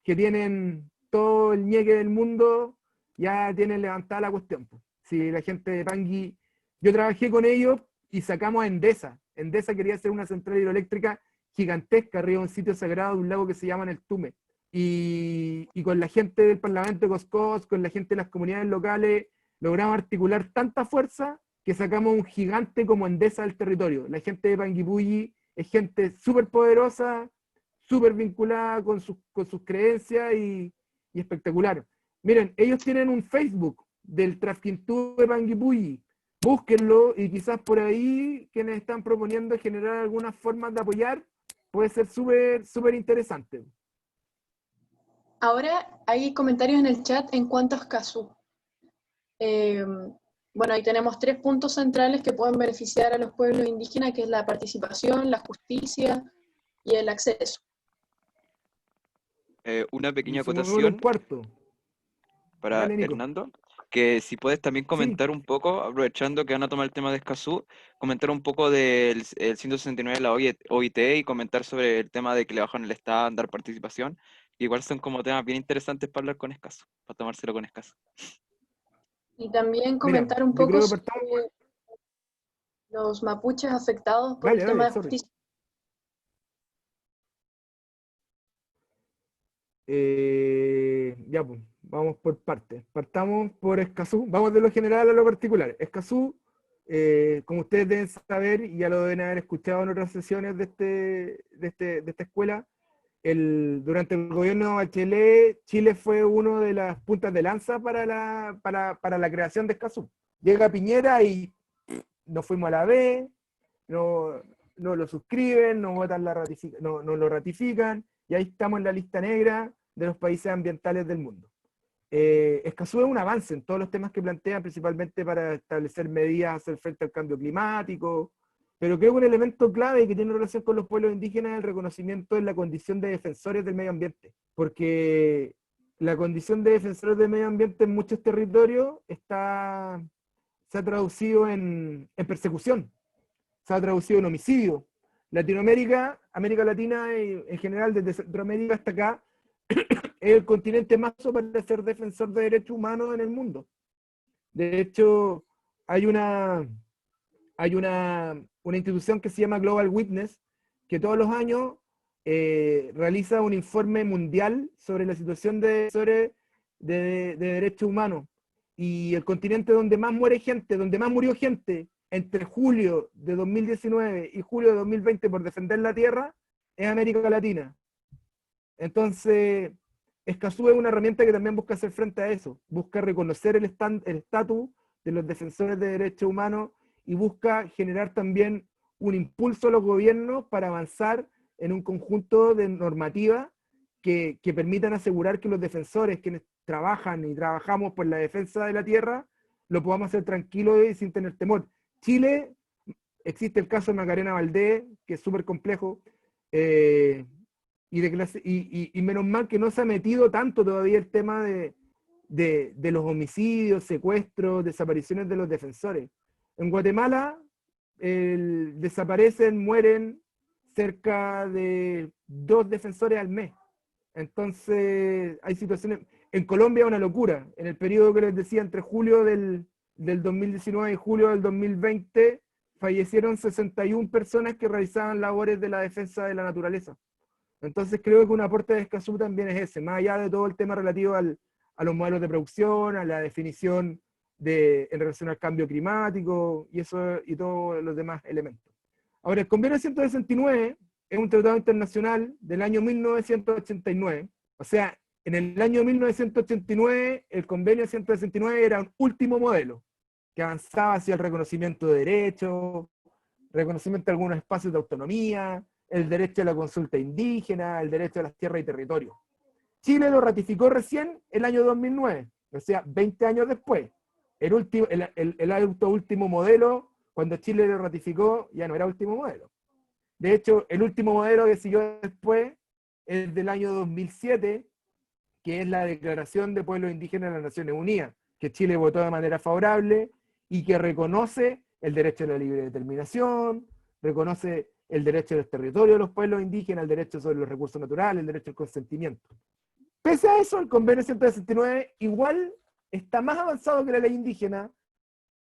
que tienen todo el ñeque del mundo, ya tienen levantada la cuestión, po. Si la gente de Pangui, yo trabajé con ellos y sacamos a Endesa. Endesa quería hacer una central hidroeléctrica gigantesca arriba de un sitio sagrado de un lago que se llama el Tume. Y con la gente del Parlamento de Coscós, con la gente de las comunidades locales, logramos articular tanta fuerza que sacamos un gigante como Endesa del territorio. La gente de Panguipulli es gente súper poderosa, súper vinculada con sus creencias y espectacular. Miren, ellos tienen un Facebook del Trasquintú de Panguipulli. Búsquenlo y quizás por ahí quienes están proponiendo generar algunas formas de apoyar puede ser súper interesante. Ahora hay comentarios en el chat en cuanto a Escazú. Bueno, ahí tenemos 3 puntos centrales que pueden beneficiar a los pueblos indígenas, que es la participación, la justicia y el acceso. Una pequeña Y se me olvidó un acotación cuarto. para Dale, Nico. Hernando, que si puedes también Sí. comentar un poco, aprovechando que van a tomar el tema de Escazú, comentar un poco del el 169 de la OIT y comentar sobre el tema de que le bajan el estándar, participación, que igual son como temas bien interesantes para hablar con Escazú, para tomárselo con Escazú. Y también Mira, comentar un yo poco creo que partamos. sobre los mapuches afectados por el Dale, tema de sorry. justicia. Ya, pues, vamos por partes. Partamos por Escazú. Vamos de lo general a lo particular. Escazú, como ustedes deben saber, y ya lo deben haber escuchado en otras sesiones de esta escuela, durante el gobierno de Bachelet, Chile fue uno de las puntas de lanza para la creación de Escazú. Llega Piñera y nos fuimos a la B, no lo suscriben, no votan no lo ratifican, y ahí estamos en la lista negra de los países ambientales del mundo. Escazú es un avance en todos los temas que plantean, principalmente para establecer medidas, hacer frente al cambio climático, pero creo que un elemento clave que tiene relación con los pueblos indígenas es el reconocimiento de la condición de defensores del medio ambiente, porque la condición de defensores del medio ambiente en muchos territorios se ha traducido en persecución, se ha traducido en homicidio. Latinoamérica, América Latina en general, desde Centroamérica hasta acá, es el continente más para ser defensor de derechos humanos en el mundo. De hecho, hay una institución que se llama Global Witness, que todos los años realiza un informe mundial sobre la situación de derechos humanos. Y el continente donde más muere gente, donde más murió gente entre julio de 2019 y julio de 2020 por defender la tierra, es América Latina. Entonces, Escazú es una herramienta que también busca hacer frente a eso, busca reconocer el estatus de los defensores de derechos humanos y busca generar también un impulso a los gobiernos para avanzar en un conjunto de normativas que permitan asegurar que los defensores, quienes trabajan y trabajamos por la defensa de la tierra, lo podamos hacer tranquilos y sin tener temor. Chile, existe el caso de Macarena Valdés, que es súper complejo, y menos mal que no se ha metido tanto todavía el tema de los homicidios, secuestros, desapariciones de los defensores. En Guatemala desaparecen, mueren cerca de 2 defensores al mes. Entonces hay situaciones. En Colombia es una locura. En el periodo que les decía, entre julio del 2019 y julio del 2020, fallecieron 61 personas que realizaban labores de la defensa de la naturaleza. Entonces creo que un aporte de Escazú también es ese, más allá de todo el tema relativo a los modelos de producción, a la definición en relación al cambio climático y todos los demás elementos. Ahora, el Convenio 169 es un tratado internacional del año 1989, o sea, en el año 1989 el Convenio 169 era un último modelo que avanzaba hacia el reconocimiento de derechos, reconocimiento de algunos espacios de autonomía, el derecho a la consulta indígena, el derecho a las tierras y territorios. Chile lo ratificó recién el año 2009, o sea, 20 años después. El último modelo, cuando Chile lo ratificó, ya no era último modelo. De hecho, el último modelo que siguió después es del año 2007, que es la Declaración de Pueblos Indígenas de las Naciones Unidas, que Chile votó de manera favorable y que reconoce el derecho a la libre determinación, reconoce el derecho a los territorios de los pueblos indígenas, el derecho sobre los recursos naturales, el derecho al consentimiento. Pese a eso, el convenio 169 igual está más avanzado que la ley indígena,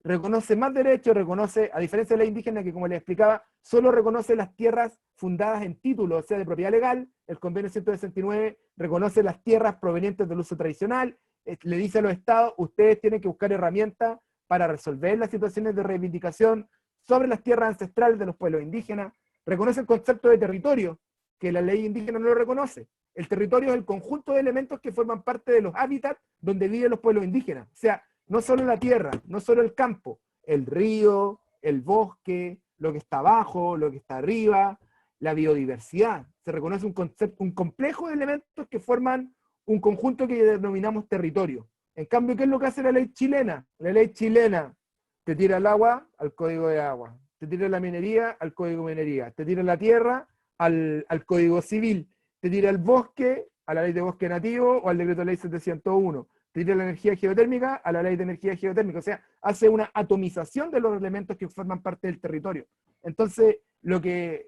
reconoce más derechos, reconoce, a diferencia de la ley indígena, que como les explicaba, solo reconoce las tierras fundadas en título, o sea, de propiedad legal. El convenio 169 reconoce las tierras provenientes del uso tradicional, le dice a los estados, ustedes tienen que buscar herramientas para resolver las situaciones de reivindicación sobre las tierras ancestrales de los pueblos indígenas, reconoce el concepto de territorio, que la ley indígena no lo reconoce. El territorio es el conjunto de elementos que forman parte de los hábitats donde viven los pueblos indígenas. O sea, no solo la tierra, no solo el campo, el río, el bosque, lo que está abajo, lo que está arriba, la biodiversidad. Se reconoce un concepto, un complejo de elementos que forman un conjunto que denominamos territorio. En cambio, ¿qué es lo que hace la ley chilena? La ley chilena te tira el agua al código de agua, te tira la minería al código de minería, te tira la tierra al código civil, te tira el bosque a la ley de bosque nativo o al decreto de ley 701, te tira la energía geotérmica a la ley de energía geotérmica. O sea, hace una atomización de los elementos que forman parte del territorio. Entonces, lo que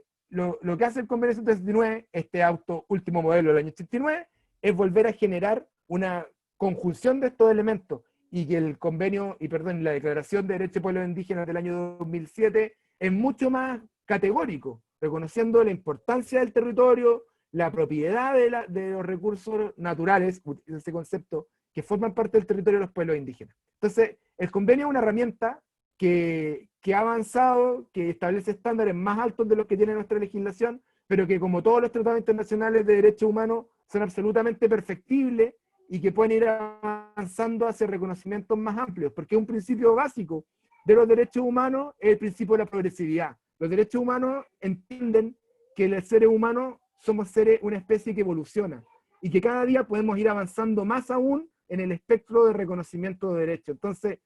hace el convenio 169, este auto último modelo del año 89, es volver a generar una conjunción de estos elementos, y que el convenio, la Declaración de Derechos de Pueblos Indígenas del año 2007 es mucho más categórico, reconociendo la importancia del territorio, la propiedad de los recursos naturales, ese concepto, que forman parte del territorio de los pueblos indígenas. Entonces, el convenio es una herramienta que ha avanzado, que establece estándares más altos de los que tiene nuestra legislación, pero que, como todos los tratados internacionales de derechos humanos, son absolutamente perfectibles y que pueden ir avanzando hacia reconocimientos más amplios, porque un principio básico de los derechos humanos es el principio de la progresividad. Los derechos humanos entienden que los seres humanos somos una especie que evoluciona, y que cada día podemos ir avanzando más aún en el espectro de reconocimiento de derechos. Entonces,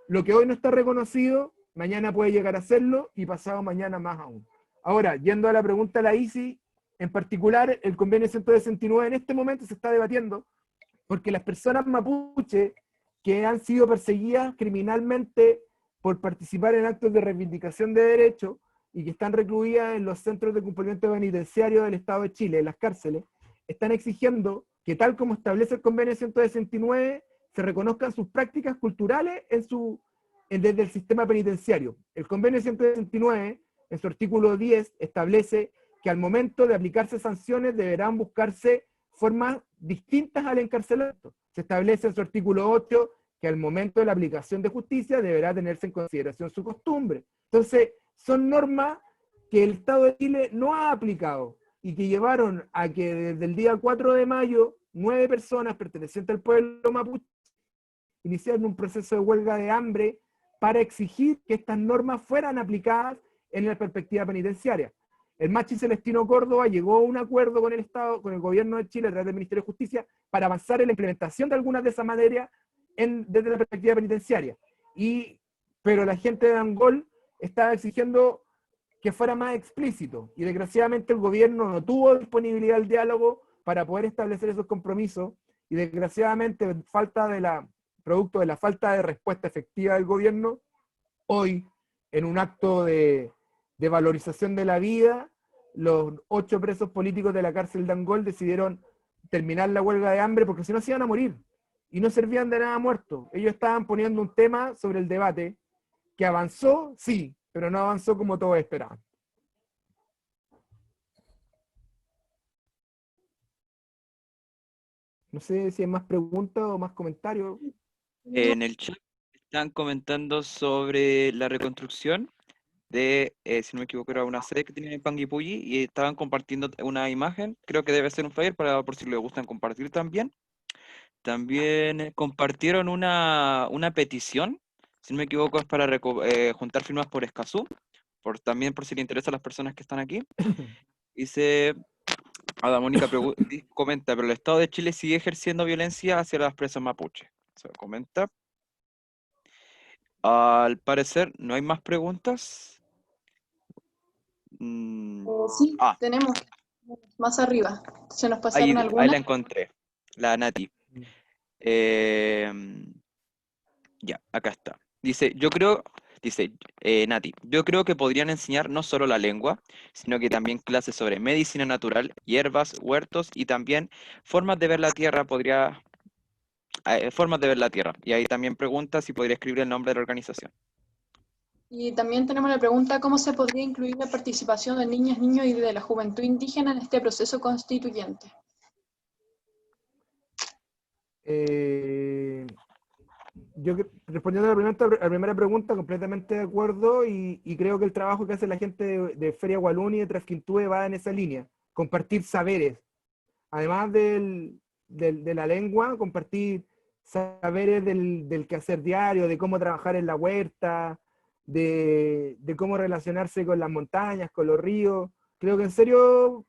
lo que hoy no está reconocido, mañana puede llegar a serlo, y pasado mañana más aún. Ahora, yendo a la pregunta de la ICI, en particular, el convenio 169 en este momento se está debatiendo, porque las personas mapuche que han sido perseguidas criminalmente por participar en actos de reivindicación de derechos y que están recluidas en los centros de cumplimiento penitenciario del Estado de Chile, en las cárceles, están exigiendo que, tal como establece el convenio 169, se reconozcan sus prácticas culturales desde el sistema penitenciario. El convenio 169, en su artículo 10, establece que al momento de aplicarse sanciones deberán buscarse formas distintas al encarcelamiento. Se establece en su artículo 8 que al momento de la aplicación de justicia deberá tenerse en consideración su costumbre. Entonces, son normas que el Estado de Chile no ha aplicado y que llevaron a que desde el día 4 de mayo 9 personas pertenecientes al pueblo mapuche iniciaron un proceso de huelga de hambre para exigir que estas normas fueran aplicadas en la perspectiva penitenciaria. El Machi Celestino Córdoba llegó a un acuerdo con el Estado, con el gobierno de Chile a través del Ministerio de Justicia, para avanzar en la implementación de algunas de esas materias desde la perspectiva penitenciaria. Pero la gente de Angol estaba exigiendo que fuera más explícito, y desgraciadamente el gobierno no tuvo disponibilidad al diálogo para poder establecer esos compromisos, y desgraciadamente, producto de la falta de respuesta efectiva del gobierno, hoy, en un acto de valorización de la vida, los 8 presos políticos de la cárcel de Angol decidieron terminar la huelga de hambre, porque si no se iban a morir, y no servían de nada muertos. Ellos estaban poniendo un tema sobre el debate, que avanzó, sí, pero no avanzó como todos esperaban. No sé si hay más preguntas o más comentarios. En el chat están comentando sobre la reconstrucción de, si no me equivoco, era una sede que tenían en Panguipulli, y estaban compartiendo una imagen. Creo que debe ser un flyer por si les gustan compartir también. También compartieron una petición, si no me equivoco, es para juntar firmas por Escazú, también por si le interesa a las personas que están aquí. Dice, Ada Mónica comenta, pero el Estado de Chile sigue ejerciendo violencia hacia las presas mapuche. Se comenta. Al parecer, ¿no hay más preguntas? Sí, tenemos más arriba. Se nos pasaron Ahí algunas. la encontré, la Nati. Ya, acá está. Dice, yo creo Dice, Nati, yo creo que podrían enseñar no solo la lengua, sino que también clases sobre medicina natural, hierbas, huertos y también formas de ver la tierra, formas de ver la tierra. Y ahí también pregunta si podría escribir el nombre de la organización. Y también tenemos la pregunta, ¿cómo se podría incluir la participación de niñas, niños y de la juventud indígena en este proceso constituyente? Respondiendo a la primera pregunta, completamente de acuerdo, y creo que el trabajo que hace la gente de Feria Walloon y de Trasquintúe va en esa línea, compartir saberes, además de la lengua, compartir saberes del quehacer diario, de cómo trabajar en la huerta, de cómo relacionarse con las montañas, con los ríos. Creo que en serio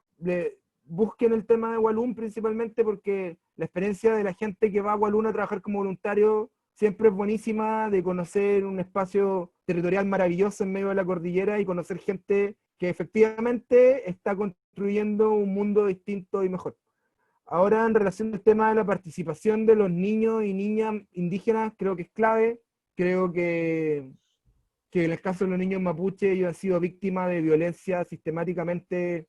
busquen el tema de Walloon principalmente porque la experiencia de la gente que va a Walloon a trabajar como voluntario siempre es buenísima, de conocer un espacio territorial maravilloso en medio de la cordillera y conocer gente que efectivamente está construyendo un mundo distinto y mejor. Ahora, en relación al tema de la participación de los niños y niñas indígenas, creo que es clave. Creo que en el caso de los niños mapuche, ellos han sido víctimas de violencia sistemáticamente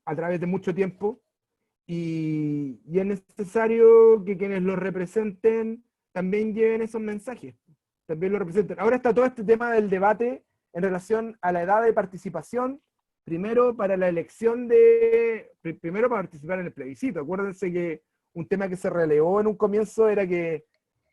a través de mucho tiempo. Y es necesario que quienes los representen también lleven esos mensajes, también lo representen. Ahora está todo este tema del debate en relación a la edad de participación, primero para la elección primero para participar en el plebiscito. Acuérdense que un tema que se relevó en un comienzo era que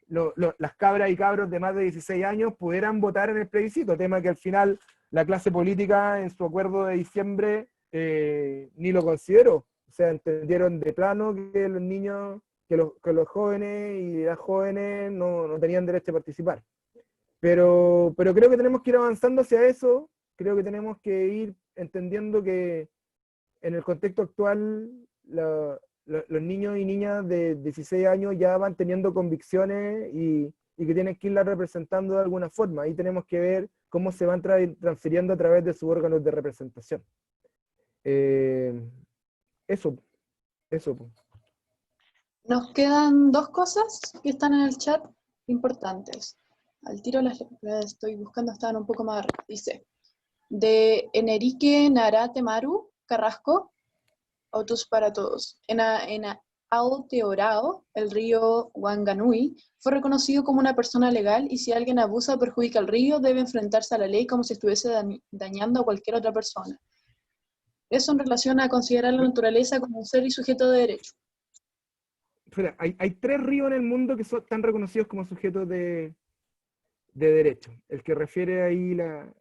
las cabras y cabros de más de 16 años pudieran votar en el plebiscito, tema que al final la clase política en su acuerdo de diciembre ni lo consideró. O sea, entendieron de plano que los niños, que los jóvenes y las jóvenes no tenían derecho a participar. Pero creo que tenemos que ir avanzando hacia eso, creo que tenemos que ir entendiendo que en el contexto actual los niños y niñas de 16 años ya van teniendo convicciones y que tienen que irlas representando de alguna forma. Ahí tenemos que ver cómo se van transfiriendo a través de sus órganos de representación. Eso. Nos quedan dos cosas que están en el chat importantes. Al tiro las estoy buscando, estaban un poco más arriba. Dice, de Enrique Narate Maru Carrasco, Autos para Todos. En Aotearoa, el río Wanganui, fue reconocido como una persona legal y si alguien abusa o perjudica al río, debe enfrentarse a la ley como si estuviese dañando a cualquier otra persona. Eso en relación a considerar la naturaleza como un ser y sujeto de derecho. Hay 3 ríos en el mundo que están reconocidos como sujetos de derecho. El que refiere ahí la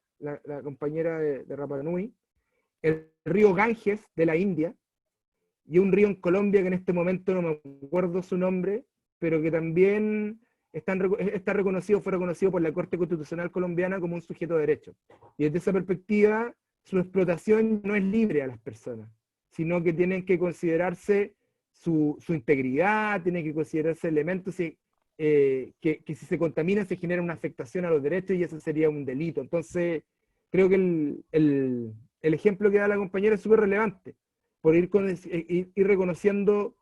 compañera de Rapa Nui, el río Ganges de la India, y un río en Colombia que en este momento no me acuerdo su nombre, pero que también fue reconocido por la Corte Constitucional Colombiana como un sujeto de derecho. Y desde esa perspectiva, su explotación no es libre a las personas, sino que tienen que considerarse su integridad, tienen que considerarse elementos que si se contamina se genera una afectación a los derechos y eso sería un delito. Entonces, creo que el ejemplo que da la compañera es súper relevante, por ir reconociendo,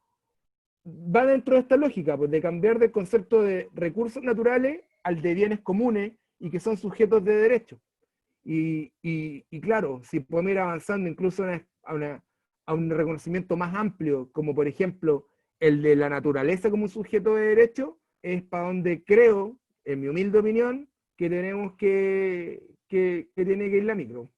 va dentro de esta lógica, pues, de cambiar del concepto de recursos naturales al de bienes comunes y que son sujetos de derecho. Y claro, si podemos ir avanzando incluso a un reconocimiento más amplio, como por ejemplo el de la naturaleza como un sujeto de derecho, es para donde creo, en mi humilde opinión, que tenemos que tiene que ir la micro.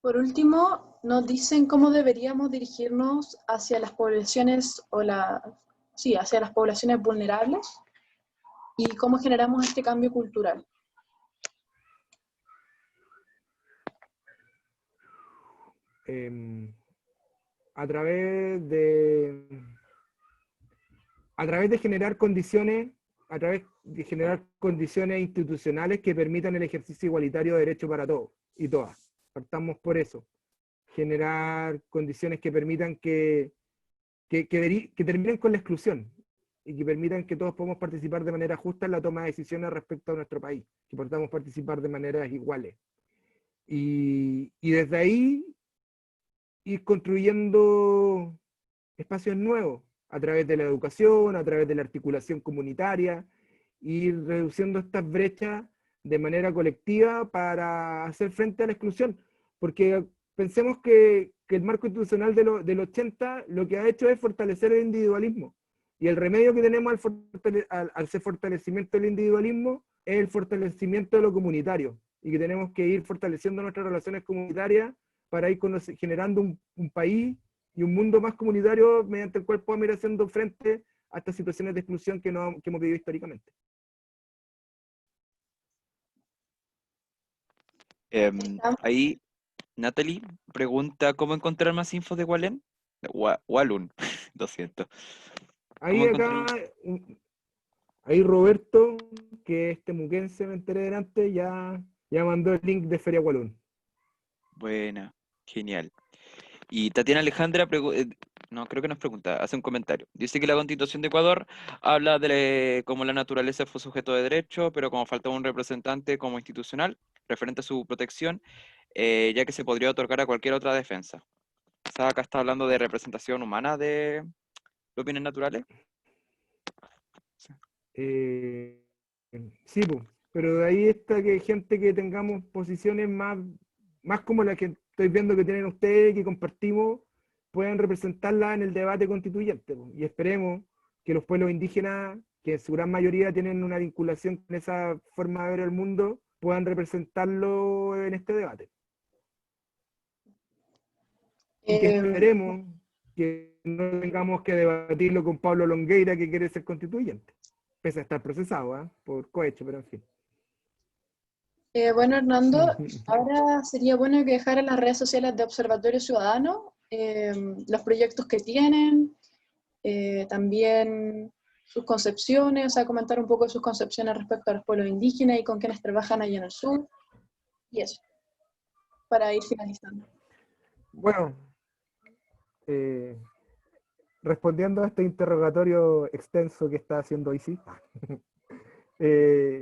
Por último, nos dicen cómo deberíamos dirigirnos hacia las poblaciones hacia las poblaciones vulnerables y cómo generamos este cambio cultural. A través de generar condiciones, institucionales que permitan el ejercicio igualitario de derechos para todos y todas. Partamos por eso. Generar condiciones que permitan que terminen con la exclusión y que permitan que todos podamos participar de manera justa en la toma de decisiones respecto a nuestro país, que podamos participar de maneras iguales. Y desde ahí ir construyendo espacios nuevos, a través de la educación, a través de la articulación comunitaria, y reduciendo estas brechas de manera colectiva para hacer frente a la exclusión. Porque pensemos que el marco institucional del 80 lo que ha hecho es fortalecer el individualismo. Y el remedio que tenemos al hacer fortalecimiento del individualismo es el fortalecimiento de lo comunitario. Y que tenemos que ir fortaleciendo nuestras relaciones comunitarias para ir generando un país y un mundo más comunitario mediante el cual podamos ir haciendo frente a estas situaciones de exclusión que hemos vivido históricamente. Ahí Natalie pregunta cómo encontrar más info de Wallen. Walun, 200. Ahí acá, ahí Roberto, que es temuquense, me enteré delante, ya mandó el link de Feria Walun. Buena, genial. Y Tatiana Alejandra, no, creo que nos pregunta, hace un comentario. Dice que la Constitución de Ecuador habla de cómo la naturaleza fue sujeto de derecho, pero como falta un representante como institucional, referente a su protección, ya que se podría otorgar a cualquier otra defensa. O sea, acá está hablando de representación humana de los bienes naturales. Sí, pues, pero de ahí está que gente que tengamos posiciones más como las que estoy viendo que tienen ustedes, que compartimos, puedan representarla en el debate constituyente, pues. Y esperemos que los pueblos indígenas, que en su gran mayoría tienen una vinculación con esa forma de ver el mundo, puedan representarlo en este debate. Y que esperemos que no tengamos que debatirlo con Pablo Longueira, que quiere ser constituyente, pese a estar procesado por cohecho, pero en fin. Bueno, Hernando, ahora sería bueno que dejaran las redes sociales de Observatorio Ciudadano, los proyectos que tienen, también sus concepciones, o sea, comentar un poco sus concepciones respecto a los pueblos indígenas y con quienes trabajan allá en el sur, y eso, para ir finalizando. Bueno, respondiendo a este interrogatorio extenso que está haciendo ICI,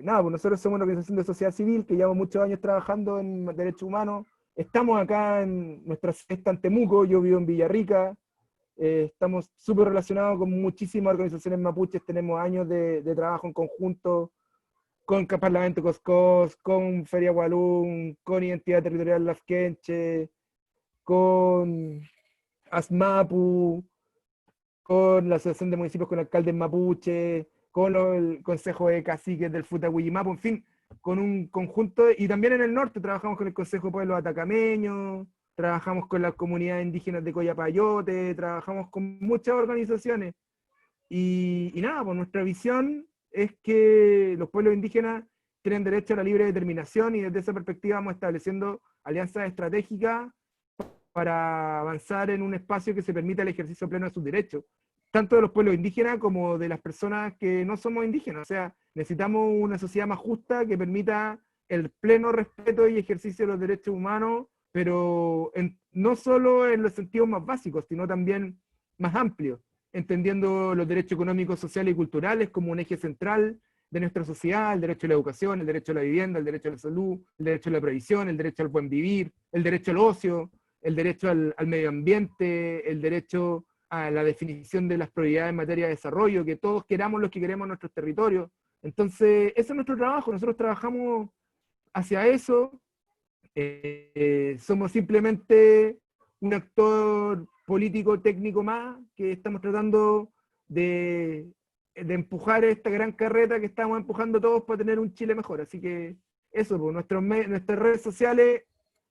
nada, pues nosotros somos una organización de sociedad civil que llevamos muchos años trabajando en derechos humanos. Estamos acá en nuestra sede en Temuco, yo vivo en Villarrica, estamos súper relacionados con muchísimas organizaciones mapuches, tenemos años de trabajo en conjunto con Parlamento Coscos, con Feria Walun, con Identidad Territorial Lafkenche, con ASMAPU, con la Asociación de Municipios con Alcaldes Mapuche, con el Consejo de Caciques del Futahüyïmapu, en fin, con un conjunto, y también en el norte trabajamos con el Consejo de Pueblos Atacameños, trabajamos con las comunidades indígenas de Coyapayote, trabajamos con muchas organizaciones, y nada, pues nuestra visión es que los pueblos indígenas tienen derecho a la libre determinación, y desde esa perspectiva vamos estableciendo alianzas estratégicas para avanzar en un espacio que se permita el ejercicio pleno de sus derechos, tanto de los pueblos indígenas como de las personas que no somos indígenas. O sea, necesitamos una sociedad más justa que permita el pleno respeto y ejercicio de los derechos humanos, pero no solo en los sentidos más básicos, sino también más amplios, entendiendo los derechos económicos, sociales y culturales como un eje central de nuestra sociedad: el derecho a la educación, el derecho a la vivienda, el derecho a la salud, el derecho a la previsión, el derecho al buen vivir, el derecho al ocio, el derecho al medio ambiente, el derecho a la definición de las prioridades en materia de desarrollo, que todos queramos lo que queremos en nuestros territorios. Entonces, ese es nuestro trabajo, nosotros trabajamos hacia eso, somos simplemente un actor político técnico más, que estamos tratando de empujar esta gran carreta que estamos empujando todos para tener un Chile mejor. Así que eso, pues, nuestras redes sociales,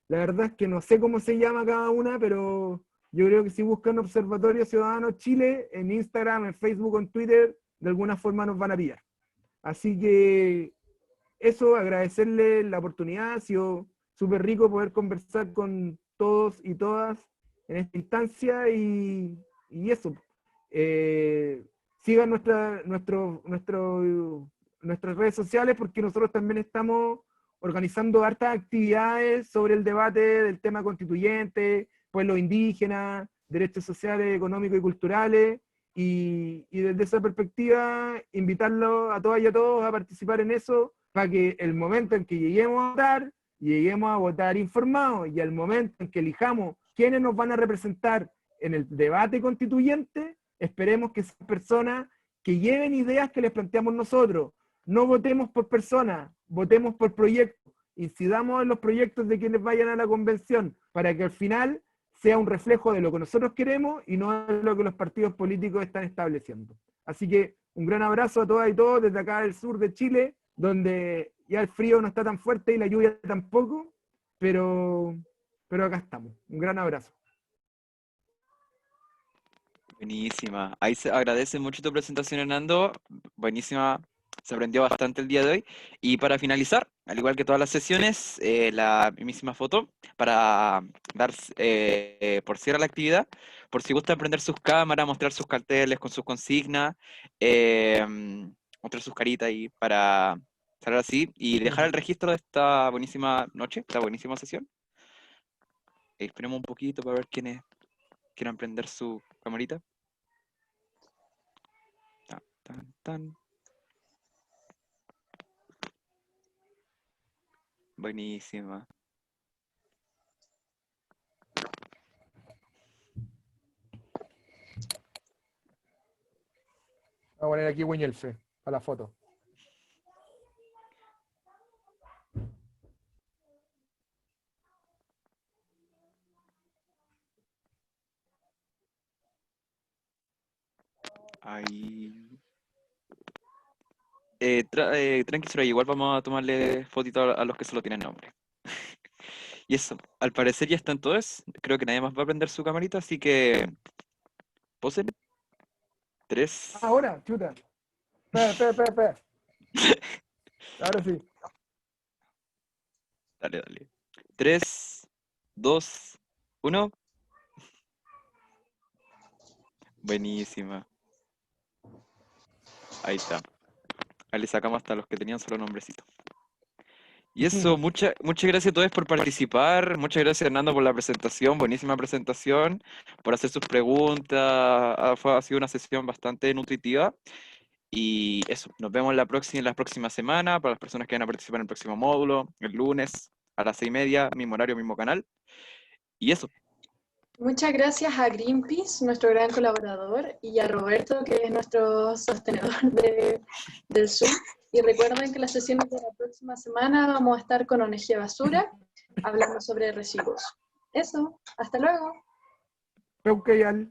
la verdad es que no sé cómo se llama cada una, pero yo creo que si buscan Observatorio Ciudadano Chile en Instagram, en Facebook, en Twitter, de alguna forma nos van a pillar. Así que eso, agradecerle la oportunidad, ha sido súper rico poder conversar con todos y todas en esta instancia, y eso. Sigan nuestras redes sociales, porque nosotros también estamos organizando hartas actividades sobre el debate del tema constituyente, pueblos indígenas, derechos sociales, económicos y culturales, y desde esa perspectiva invitarlos a todas y a todos a participar en eso, para que el momento en que lleguemos a votar informados, y el momento en que elijamos quiénes nos van a representar en el debate constituyente, esperemos que sean personas que lleven ideas que les planteamos nosotros. No votemos por personas, votemos por proyectos. Incidamos en los proyectos de quienes vayan a la convención, para que al final sea un reflejo de lo que nosotros queremos y no de lo que los partidos políticos están estableciendo. Así que un gran abrazo a todas y todos desde acá del sur de Chile, donde ya el frío no está tan fuerte y la lluvia tampoco, pero acá estamos. Un gran abrazo. Buenísima. Ahí se agradece mucho tu presentación, Hernando. Buenísima. Se aprendió bastante el día de hoy. Y para finalizar, al igual que todas las sesiones, la mismísima foto para dar por cierre la actividad. Por si gustan prender sus cámaras, mostrar sus carteles con sus consignas, eh, mostrar sus caritas ahí para cerrar así y dejar el registro de esta buenísima noche, esta buenísima sesión. Esperemos un poquito para ver quiénes quieran prender su camarita. Tan, tan, tan. Buenísima. Voy a poner aquí Wiñelfe a la foto. Ahí. Tranqui, Soraya, igual vamos a tomarle fotito a los que solo tienen nombre. Y eso, al parecer ya están todos. Creo que nadie más va a prender su camarita, así que posen. 3. Ahora, chuta. Espera. Ahora sí. Dale, dale. 3, 2, 1. Buenísima. Ahí está. Ahí le sacamos hasta los que tenían solo nombrecito. Y eso, muchas gracias a todos por participar. Muchas gracias, Hernando, por la presentación. Buenísima presentación, por hacer sus preguntas. Ha sido una sesión bastante nutritiva. Y eso, nos vemos la próxima semana para las personas que van a participar en el próximo módulo, el lunes a las 6:30, mismo horario, mismo canal. Y eso. Muchas gracias a Greenpeace, nuestro gran colaborador, y a Roberto, que es nuestro sostenedor del Zoom. Y recuerden que las sesiones de la próxima semana vamos a estar con ONG Basura, hablando sobre residuos. Eso, hasta luego. Peucayal.